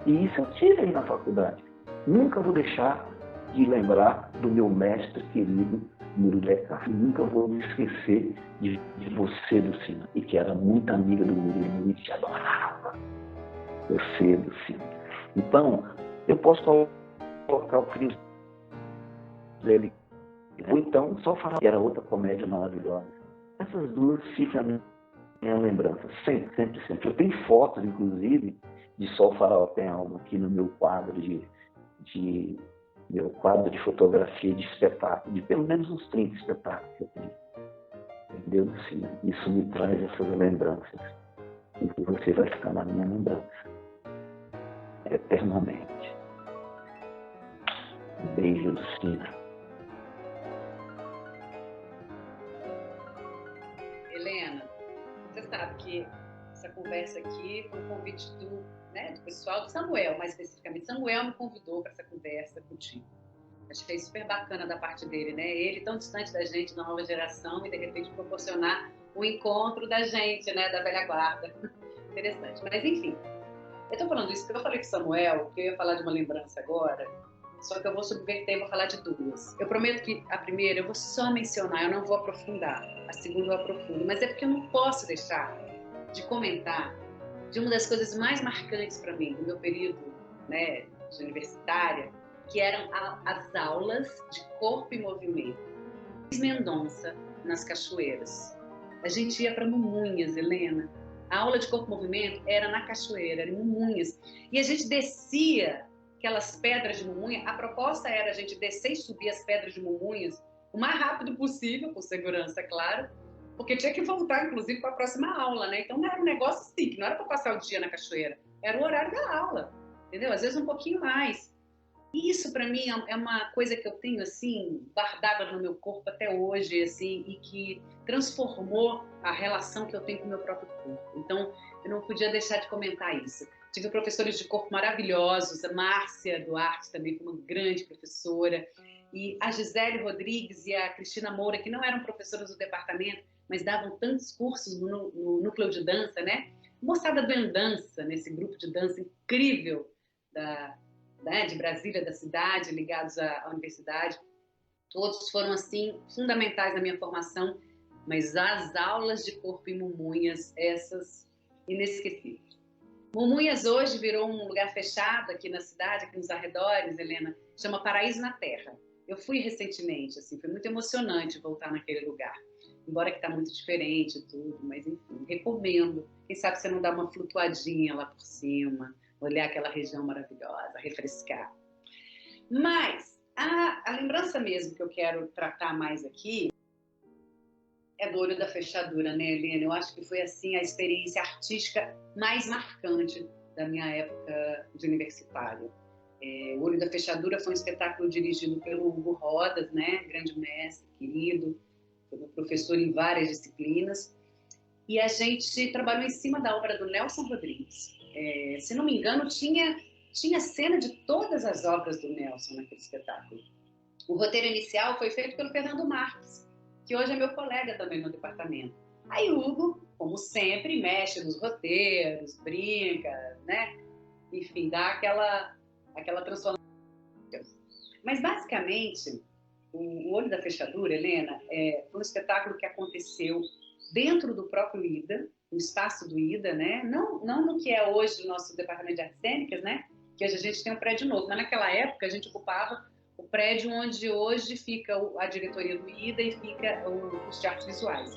E isso eu tive aí na faculdade. Nunca vou deixar de lembrar do meu mestre querido, Murilo Descartes. Nunca vou me esquecer de você, Lucina, e que era muito amiga do Murilo, e te adorava. Você, Lucina. Então, eu posso colocar o Cristo dele. Ou então, só falar que era outra comédia maravilhosa. Essas duas ficam na minha lembrança, sempre, sempre, sempre. Eu tenho fotos, inclusive, de Sol, Faraó Tem Alma aqui no meu quadro meu quadro de fotografia de espetáculo, de pelo menos uns 30 espetáculos que eu tenho. Entendeu? Assim, isso me traz essas lembranças. E você vai ficar na minha lembrança. Eternamente. Um beijo, Lucina. Helena, você sabe que essa conversa aqui foi um convite do pessoal, do Samuel, mais especificamente. Samuel me convidou para essa conversa contigo. Achei super bacana da parte dele, né? Ele tão distante da gente, da nova geração, e de repente proporcionar o encontro da gente, né? Da velha guarda. Interessante. Mas enfim, eu estou falando isso porque eu falei com o Samuel, que eu ia falar de uma lembrança agora, só que eu vou subverter e vou falar de duas. Eu prometo que a primeira eu vou só mencionar, eu não vou aprofundar. A segunda eu aprofundo, mas é porque eu não posso deixar de comentar de uma das coisas mais marcantes para mim, do meu período, né, de universitária, que eram as aulas de corpo e movimento. Mendonça, nas cachoeiras. A gente ia para Mumunhas, Helena. A aula de corpo e movimento era na cachoeira, era em Mumunhas. E a gente descia aquelas pedras de Mumunha. A proposta era a gente descer e subir as pedras de Mumunhas o mais rápido possível, com segurança, claro, porque tinha que voltar, inclusive, para a próxima aula, né? Então, não era um negócio assim, que não era para passar o dia na cachoeira, era o horário da aula, entendeu? Às vezes um pouquinho mais. Isso, para mim, é uma coisa que eu tenho, assim, guardada no meu corpo até hoje, assim, e que transformou a relação que eu tenho com o meu próprio corpo. Então, eu não podia deixar de comentar isso. Tive professores de corpo maravilhosos, a Márcia Duarte também foi uma grande professora, e a Gisele Rodrigues e a Cristina Moura, que não eram professoras do departamento, mas davam tantos cursos no núcleo de dança, né? Moçada do Endança, nesse grupo de dança incrível de Brasília, da cidade, ligados à universidade. Todos foram, assim, fundamentais na minha formação mas as aulas de corpo em Mumunhas, essas inesquecíveis. Mumunhas hoje virou um lugar fechado aqui na cidade, aqui nos arredores, Helena, chama Paraíso na Terra. Eu fui recentemente, assim, foi muito emocionante voltar naquele lugar. Embora que está muito diferente e tudo, mas enfim, recomendo. Quem sabe você não dá uma flutuadinha lá por cima, olhar aquela região maravilhosa, refrescar. Mas a lembrança mesmo que eu quero tratar mais aqui é do Olho da Fechadura, né, Helena? Eu acho que foi, assim, a experiência artística mais marcante da minha época de universitária. O Olho da Fechadura foi um espetáculo dirigido pelo Hugo Rodas, né, grande mestre, querido, foi meu professor em várias disciplinas, e a gente trabalhou em cima da obra do Nelson Rodrigues. Se não me engano, tinha cena de todas as obras do Nelson naquele espetáculo. O roteiro inicial foi feito pelo Fernando Marques, que hoje é meu colega também no departamento. Aí o Hugo, como sempre, mexe nos roteiros, brinca, né? Enfim, dá aquela transformação. Mas, basicamente, o Olho da Fechadura, Helena, foi um espetáculo que aconteceu dentro do próprio IDA, no espaço do IDA, né? Não no que é hoje o nosso departamento de artes cênicas, né? Que hoje a gente tem um prédio novo, mas naquela época a gente ocupava o prédio onde hoje fica a diretoria do IDA e fica o curso de artes visuais.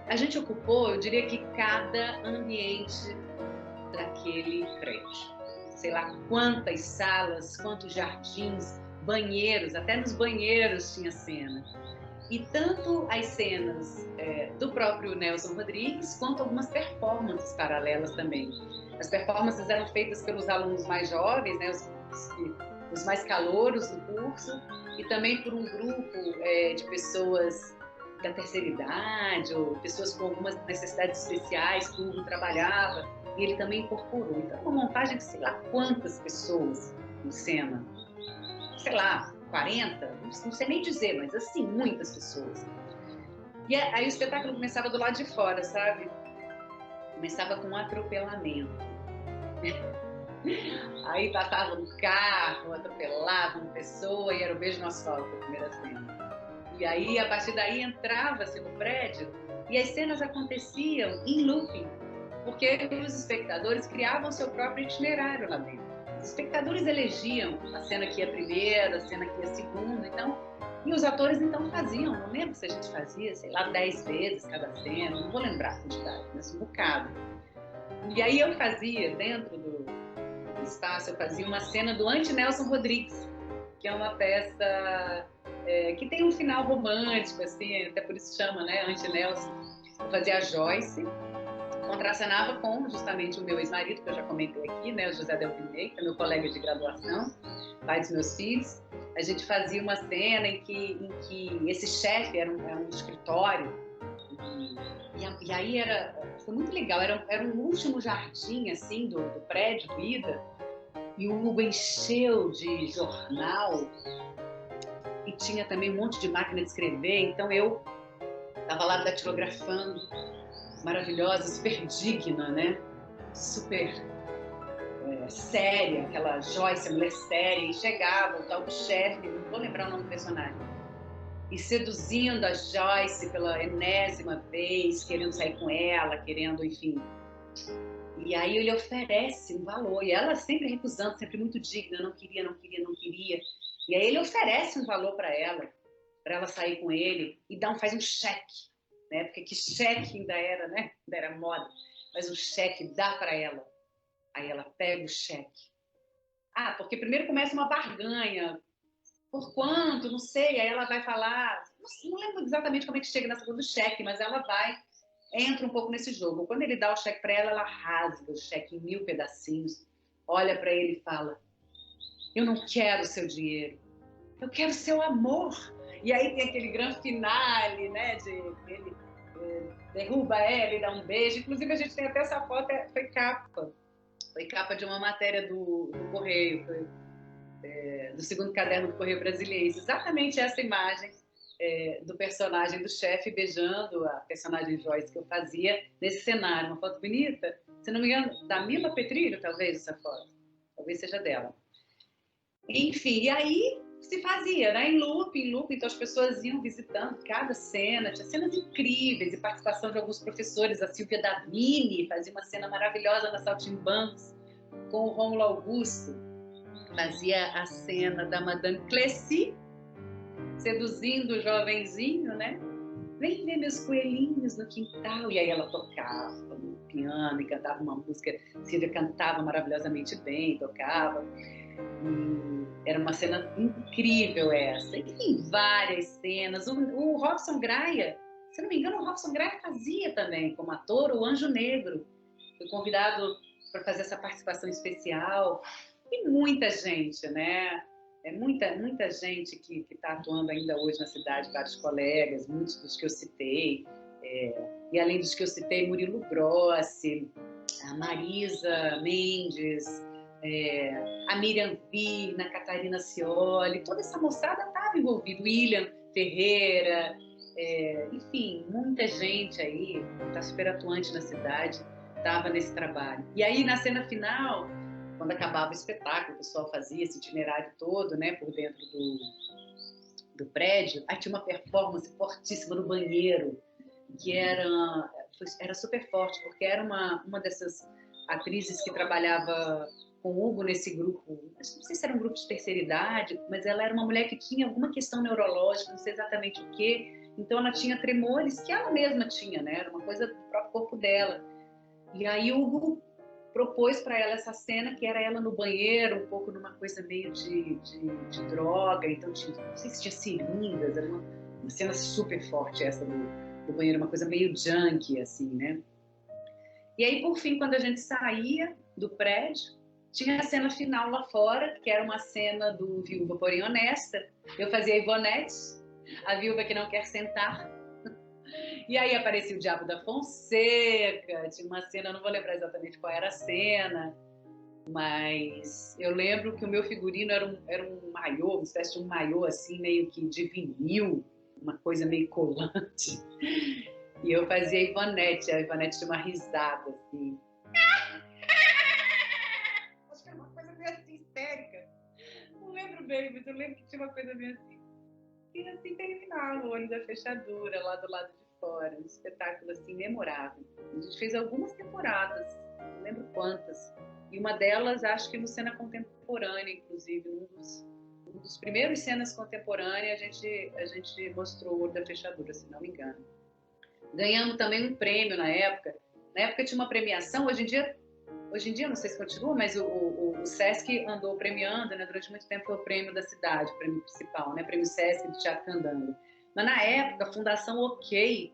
A gente ocupou, eu diria que cada ambiente daquele prédio. Sei lá quantas salas, quantos jardins, banheiros, até nos banheiros tinha cena. E tanto as cenas do próprio Nelson Rodrigues, quanto algumas performances paralelas também. As performances eram feitas pelos alunos mais jovens, né, os mais calouros do curso, e também por um grupo de pessoas da terceira idade, ou pessoas com algumas necessidades especiais que o Hugo trabalhava, e ele também incorporou. Então, uma montagem de sei lá quantas pessoas em cena, sei lá, 40, não sei nem dizer, mas assim, muitas pessoas. E aí o espetáculo começava do lado de fora, sabe? Começava com um atropelamento. Aí passava um carro, atropelava uma pessoa e era o beijo no asfalto, a primeira cena. E aí, a partir daí, entrava-se no prédio e as cenas aconteciam em looping, porque os espectadores criavam seu próprio itinerário lá dentro. Os espectadores elegiam a cena que ia primeiro, a cena que ia segundo, então, e os atores então faziam, não lembro se a gente fazia, sei lá, 10 vezes cada cena, não vou lembrar a quantidade, mas um bocado. E aí eu fazia, dentro do espaço, eu fazia uma cena do Anti-Nelson Rodrigues, que é uma peça que tem um final romântico, assim, até por isso chama, né, Anti-Nelson. Eu fazia a Joyce, contracenava com justamente o meu ex-marido, que eu já comentei aqui, né, o José Delvinei, que é meu colega de graduação, pai dos meus filhos. A gente fazia uma cena em que esse chefe era um escritório, e aí foi muito legal, era um último jardim, assim, do prédio, do IDA, e o Hugo encheu de jornal, e tinha também um monte de máquina de escrever, então eu estava lá datilografando, maravilhosa, super digna, né? Super séria, aquela Joyce, a mulher séria, e chegava o tal do chefe, não vou lembrar o nome do personagem, e seduzindo a Joyce pela enésima vez, querendo sair com ela, querendo, enfim. E aí ele oferece um valor, e ela sempre recusando, sempre muito digna, não queria. E aí ele oferece um valor para ela sair com ele, e faz um cheque, né? Porque que cheque ainda era, né? Ainda era moda, mas o cheque dá para ela. Aí ela pega o cheque. Porque primeiro começa uma barganha. Por quanto? Não sei. Aí ela vai falar. Não lembro exatamente como é que chega nessa coisa do cheque, mas ela entra um pouco nesse jogo. Quando ele dá o cheque para ela rasga o cheque em 1000 pedacinhos, olha para ele e fala: eu não quero o seu dinheiro, eu quero o seu amor. E aí tem aquele grande finale, né? Ele derruba ela e dá um beijo. Inclusive, a gente tem até essa foto, foi capa de uma matéria do Correio, do segundo caderno do Correio Brasiliense. Exatamente essa imagem do personagem do chefe beijando a personagem Joyce que eu fazia nesse cenário. Uma foto bonita, se não me engano, da Mila Petrilho, talvez, essa foto. Talvez seja dela. Enfim, e aí se fazia, né? Em loop, então as pessoas iam visitando cada cena, tinha cenas incríveis e participação de alguns professores. A Silvia Davini fazia uma cena maravilhosa na Saltimbancos com o Rômulo Augusto, fazia a cena da Madame Clessy seduzindo o jovenzinho, né? Vem ver meus coelhinhos no quintal. E aí ela tocava no piano e cantava uma música. Silvia cantava maravilhosamente bem, tocava. E era uma cena incrível essa. E tem várias cenas. O Robson Graia, se não me engano, o Robson Graia fazia também, como ator, o Anjo Negro. Foi convidado para fazer essa participação especial. E muita gente, né? Muita gente que está atuando ainda hoje na cidade, vários colegas, muitos dos que eu citei. E além dos que eu citei, Murilo Grossi, a Marisa Mendes, a Miriam Vina, a Catarina Scioli, toda essa moçada estava envolvida, William Ferreira, enfim, muita gente aí, está super atuante na cidade, estava nesse trabalho. E aí, na cena final, quando acabava o espetáculo, o pessoal fazia esse itinerário todo, né, por dentro do prédio, aí tinha uma performance fortíssima no banheiro, que era super forte, porque era uma dessas atrizes que trabalhava com o Hugo nesse grupo, não sei se era um grupo de terceira idade, mas ela era uma mulher que tinha alguma questão neurológica, não sei exatamente o quê, então ela tinha tremores que ela mesma tinha, né, era uma coisa do próprio corpo dela. E aí o Hugo propôs para ela essa cena, que era ela no banheiro, um pouco numa coisa meio de droga, então não sei se tinha seringas, era uma cena super forte essa do banheiro, uma coisa meio junkie, assim, né? E aí, por fim, quando a gente saía do prédio, tinha a cena final lá fora, que era uma cena do Viúva Porém Honesta. Eu fazia a Ivonete, a viúva que não quer sentar. E aí aparecia o Diabo da Fonseca, tinha uma cena, não vou lembrar exatamente qual era a cena, mas eu lembro que o meu figurino era um maiô, uma espécie de um maiô assim, meio que de vinil, uma coisa meio colante. E eu fazia a Ivonete tinha uma risada, assim. Acho que era uma coisa meio assim, histérica. Não lembro bem, mas eu lembro que tinha uma coisa meio assim. E assim terminava o Olho da Fechadura, lá do lado de fora. Um espetáculo assim memorável. A gente fez algumas temporadas, não lembro quantas. E uma delas, acho que no Cena Contemporânea, inclusive, um dos primeiros cenas contemporâneas, a gente mostrou o Olho da Fechadura, se não me engano. Ganhamos também um prêmio na época. Na época tinha uma premiação, hoje em dia, não sei se continua, mas o Sesc andou premiando, né? Durante muito tempo foi o prêmio da cidade, o prêmio principal, né? Prêmio Sesc de Teatro Candango. Mas na época, a Fundação OK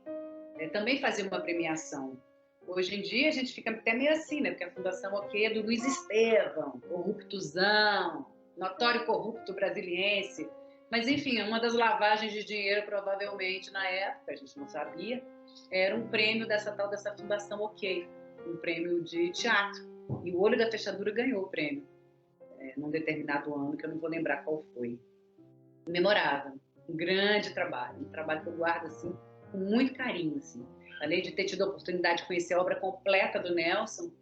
também fazia uma premiação. Hoje em dia a gente fica até meio assim, né? Porque a Fundação OK é do Luiz Estevão, corruptozão, notório corrupto brasiliense. Mas enfim, uma das lavagens de dinheiro, provavelmente, na época, a gente não sabia, era um prêmio dessa Fundação OK, um prêmio de teatro. E o Olho da Fechadura ganhou o prêmio, num determinado ano, que eu não vou lembrar qual foi. Memorável, um grande trabalho, um trabalho que eu guardo assim, com muito carinho. Assim. Além de ter tido a oportunidade de conhecer a obra completa do Nelson,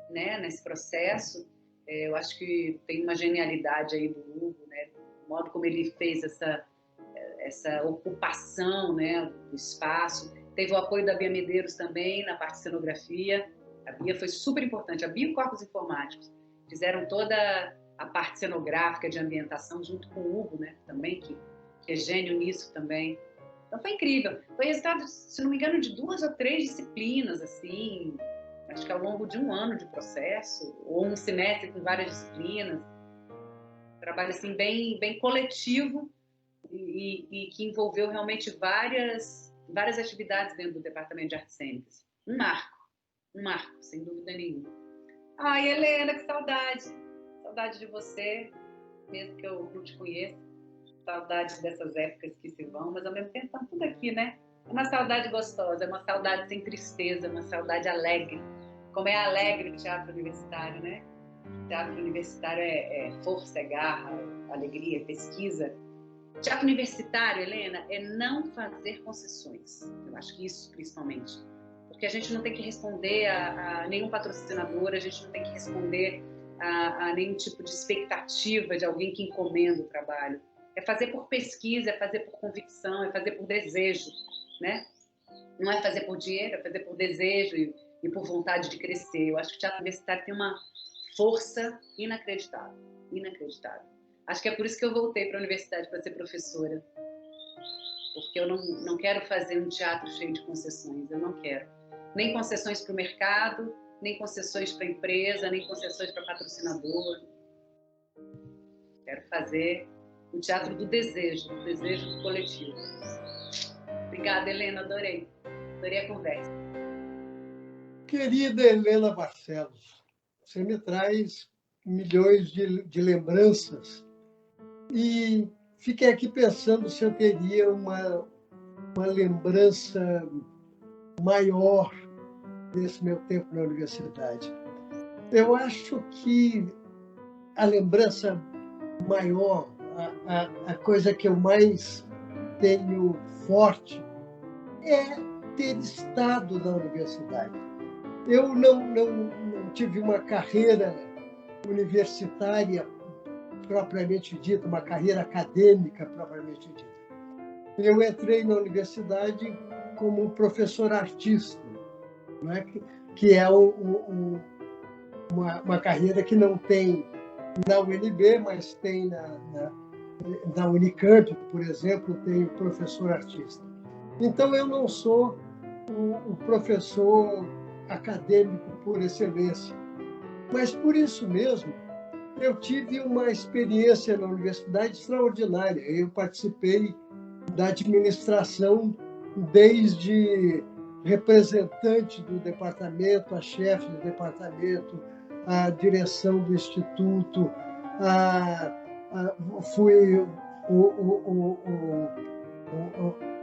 né, nesse processo, eu acho que tem uma genialidade aí do Hugo, né, o modo como ele fez essa ocupação, né, do espaço. Teve o apoio da Bia Medeiros também na parte de cenografia. A Bia foi super importante. A Bia e o Corpos Informáticos fizeram toda a parte cenográfica de ambientação junto com o Hugo, né, também, que é gênio nisso também. Então foi incrível. Foi resultado, se não me engano, de 2 ou 3 disciplinas, assim, acho que ao longo de um ano de processo, ou um semestre com várias disciplinas. Trabalho assim, bem coletivo e que envolveu realmente várias atividades dentro do Departamento de Artes Cênicas. Um marco, sem dúvida nenhuma. Ai, Helena, que saudade! Saudade de você, mesmo que eu não te conheça. Saudade dessas épocas que se vão, mas ao mesmo tempo estão tudo aqui, né? É uma saudade gostosa, é uma saudade sem tristeza, uma saudade alegre. Como é alegre o teatro universitário, né? O teatro universitário é força, é garra, é alegria, é pesquisa. O teatro universitário, Helena, é não fazer concessões. Eu acho que isso, principalmente. Porque a gente não tem que responder a nenhum patrocinador, a gente não tem que responder a nenhum tipo de expectativa de alguém que encomenda o trabalho. É fazer por pesquisa, é fazer por convicção, é fazer por desejo, né? Não é fazer por dinheiro, é fazer por desejo e por vontade de crescer. Eu acho que o teatro universitário tem uma força inacreditável, inacreditável. Acho que é por isso que eu voltei para a universidade para ser professora. Porque eu não quero fazer um teatro cheio de concessões, eu não quero. Nem concessões para o mercado, nem concessões para a empresa, nem concessões para patrocinador. Quero fazer o teatro do desejo coletivo. Obrigada, Helena, adorei. Adorei a conversa. Querida Helena Barcelos, você me traz milhões de lembranças e fiquei aqui pensando se eu teria uma lembrança maior desse meu tempo na universidade. Eu acho que a lembrança maior, a coisa que eu mais tenho forte, é ter estado na universidade. Eu não tive uma carreira universitária propriamente dita, uma carreira acadêmica propriamente dita. Eu entrei na universidade como um professor artista, não é? Que é uma carreira que não tem na UNB, mas tem na Unicamp, por exemplo, tem professor artista. Então, eu não sou o professor acadêmico por excelência, mas por isso mesmo eu tive uma experiência na universidade extraordinária. Eu participei da administração desde representante do departamento, a chefe do departamento, a direção do instituto,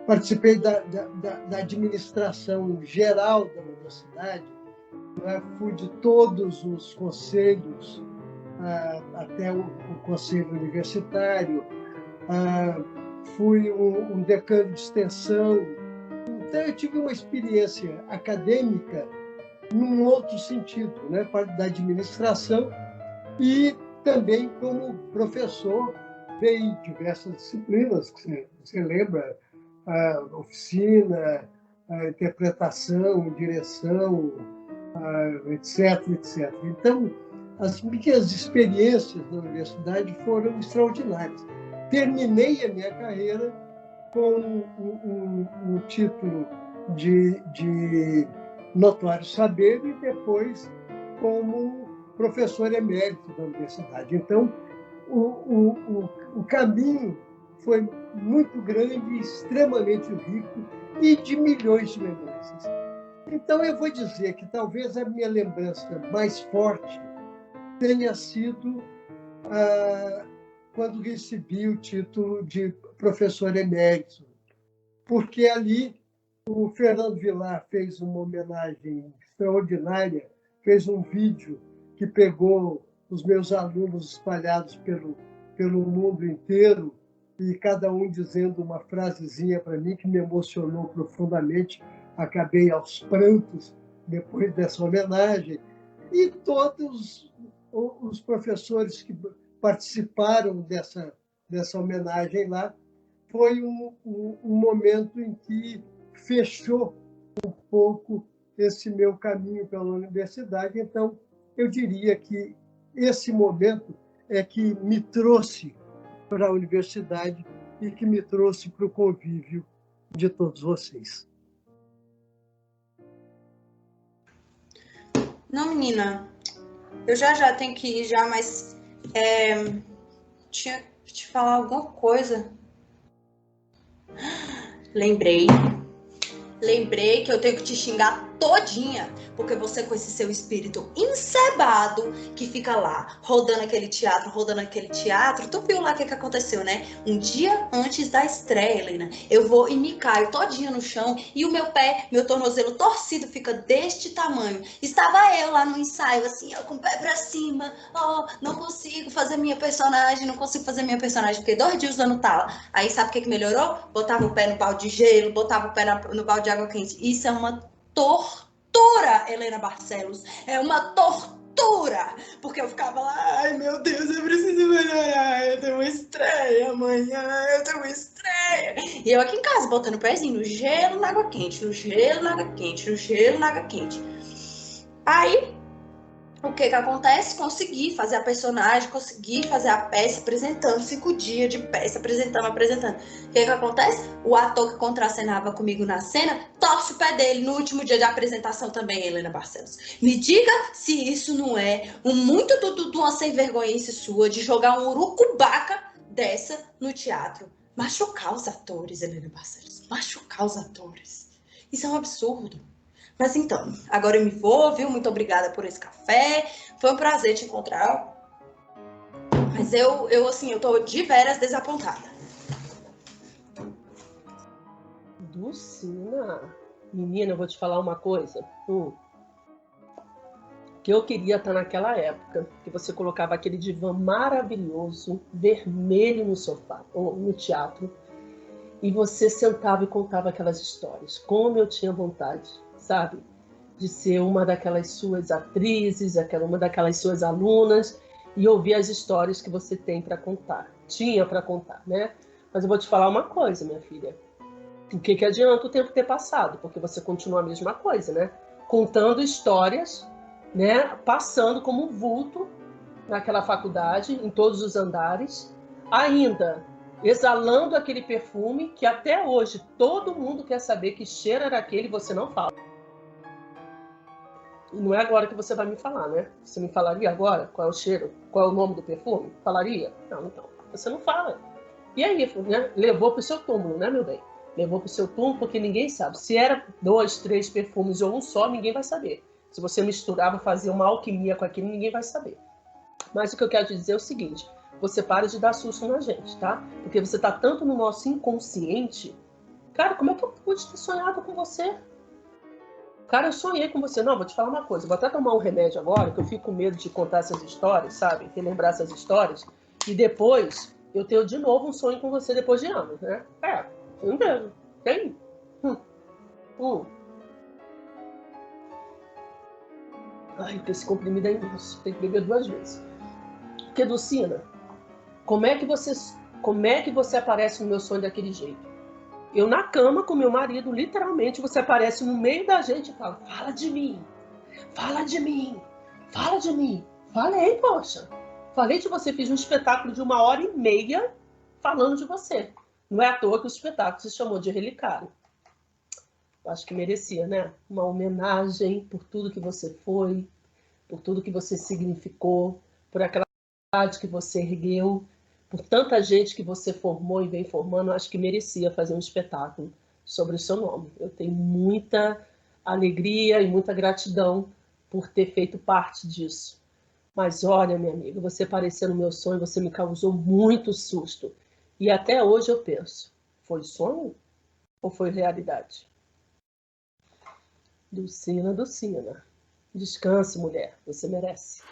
participei da administração geral da universidade, fui de todos os conselhos, até o conselho universitário, fui um decano de extensão. Então, eu tive uma experiência acadêmica num outro sentido, né, da administração, e também como professor, dei diversas disciplinas, que você lembra, oficina, interpretação, direção, etc, etc. Então, as minhas experiências na universidade foram extraordinárias. Terminei a minha carreira com um título de notório saber e depois como professor emérito da universidade. Então, o caminho foi muito grande, extremamente rico e de milhões de lembranças. Então, eu vou dizer que talvez a minha lembrança mais forte tenha sido quando recebi o título de professor emérito, porque ali o Fernando Vilar fez uma homenagem extraordinária, fez um vídeo que pegou os meus alunos espalhados pelo mundo inteiro e cada um dizendo uma frasezinha para mim que me emocionou profundamente. Acabei aos prantos depois dessa homenagem. E todos os professores que participaram dessa homenagem lá, foi um momento em que fechou um pouco esse meu caminho pela universidade. Então, eu diria que esse momento é que me trouxe para a universidade e que me trouxe para o convívio de todos vocês. Não, menina, eu já tenho que ir já, mas tinha que te falar alguma coisa. Lembrei que eu tenho que te xingar todinha, porque você com esse seu espírito encebado que fica lá, rodando aquele teatro, tu viu lá o que aconteceu, né? Um dia antes da estreia, Helena, eu vou e me caio todinha no chão e o meu tornozelo torcido fica deste tamanho. Estava eu lá no ensaio, assim, ó, com o pé pra cima, não consigo fazer minha personagem, fiquei 2 dias usando tala. Aí sabe o que melhorou? Botava o pé no balde de gelo, botava o pé no balde de água quente. Isso é uma tortura, Helena Barcelos. É uma tortura tortura, porque eu ficava lá, ai meu Deus, eu preciso melhorar, eu tenho uma estreia amanhã, eu tenho uma estreia. E eu aqui em casa, botando o pezinho no gelo, na água quente, no gelo, na água quente, no gelo, na água quente. Aí, o que acontece? Consegui fazer a personagem, consegui fazer a peça, apresentando 5 dias de peça, apresentando. O que acontece? O ator que contracenava comigo na cena torce o pé dele no último dia de apresentação também, Helena Barcelos. Me diga se isso não é muito de uma sem vergonhice sua de jogar um urucubaca dessa no teatro. Machucar os atores, Helena Barcelos. Machucar os atores. Isso é um absurdo. Mas então, agora eu me vou, viu? Muito obrigada por esse café. Foi um prazer te encontrar. Mas eu tô de veras desapontada. Dulcina, menina, eu vou te falar uma coisa. Que eu queria estar naquela época, que você colocava aquele divã maravilhoso, vermelho no sofá, ou no teatro, e você sentava e contava aquelas histórias. Como eu tinha vontade, sabe? De ser uma daquelas suas atrizes, uma daquelas suas alunas, e ouvir as histórias que você tem para contar. Tinha para contar, né? Mas eu vou te falar uma coisa, minha filha. O que adianta o tempo ter passado? Porque você continua a mesma coisa, né? Contando histórias, né? Passando como um vulto naquela faculdade, em todos os andares, ainda exalando aquele perfume que até hoje todo mundo quer saber que cheiro era aquele e você não fala. E não é agora que você vai me falar, né? Você me falaria agora qual é o cheiro, qual é o nome do perfume? Falaria? Não, então, você não fala. E aí, né? Levou para o seu túmulo, né, meu bem? Levou para o seu túmulo porque ninguém sabe. Se era 2, 3 perfumes ou um só, ninguém vai saber. Se você misturava, fazia uma alquimia com aquilo, ninguém vai saber. Mas o que eu quero te dizer é o seguinte, você para de dar susto na gente, tá? Porque você tá tanto no nosso inconsciente. Cara, como é que eu pude ter sonhado com você? Cara, eu sonhei com você. Não, vou te falar uma coisa. Vou até tomar um remédio agora, que eu fico com medo de contar essas histórias, sabe? Relembrar essas histórias. E depois, eu tenho de novo um sonho com você depois de anos, né? Eu mesmo. Tem? Ai, esse comprimido é imenso. Tem que beber 2 vezes. Porque, Dulcina, como é que você aparece no meu sonho daquele jeito? Eu na cama com meu marido, literalmente, você aparece no meio da gente e fala, fala de mim, fala de mim, fala de mim. Falei, poxa. Falei de você, fiz um espetáculo de 1h30 falando de você. Não é à toa que o espetáculo se chamou de Relicário. Acho que merecia, né? Uma homenagem por tudo que você foi, por tudo que você significou, por aquela cidade que você ergueu, por tanta gente que você formou e vem formando. Acho que merecia fazer um espetáculo sobre o seu nome. Eu tenho muita alegria e muita gratidão por ter feito parte disso. Mas olha, minha amiga, você apareceu no meu sonho, você me causou muito susto. E até hoje eu penso, foi sonho ou foi realidade? Dulcina, Dulcina. Descanse, mulher, você merece.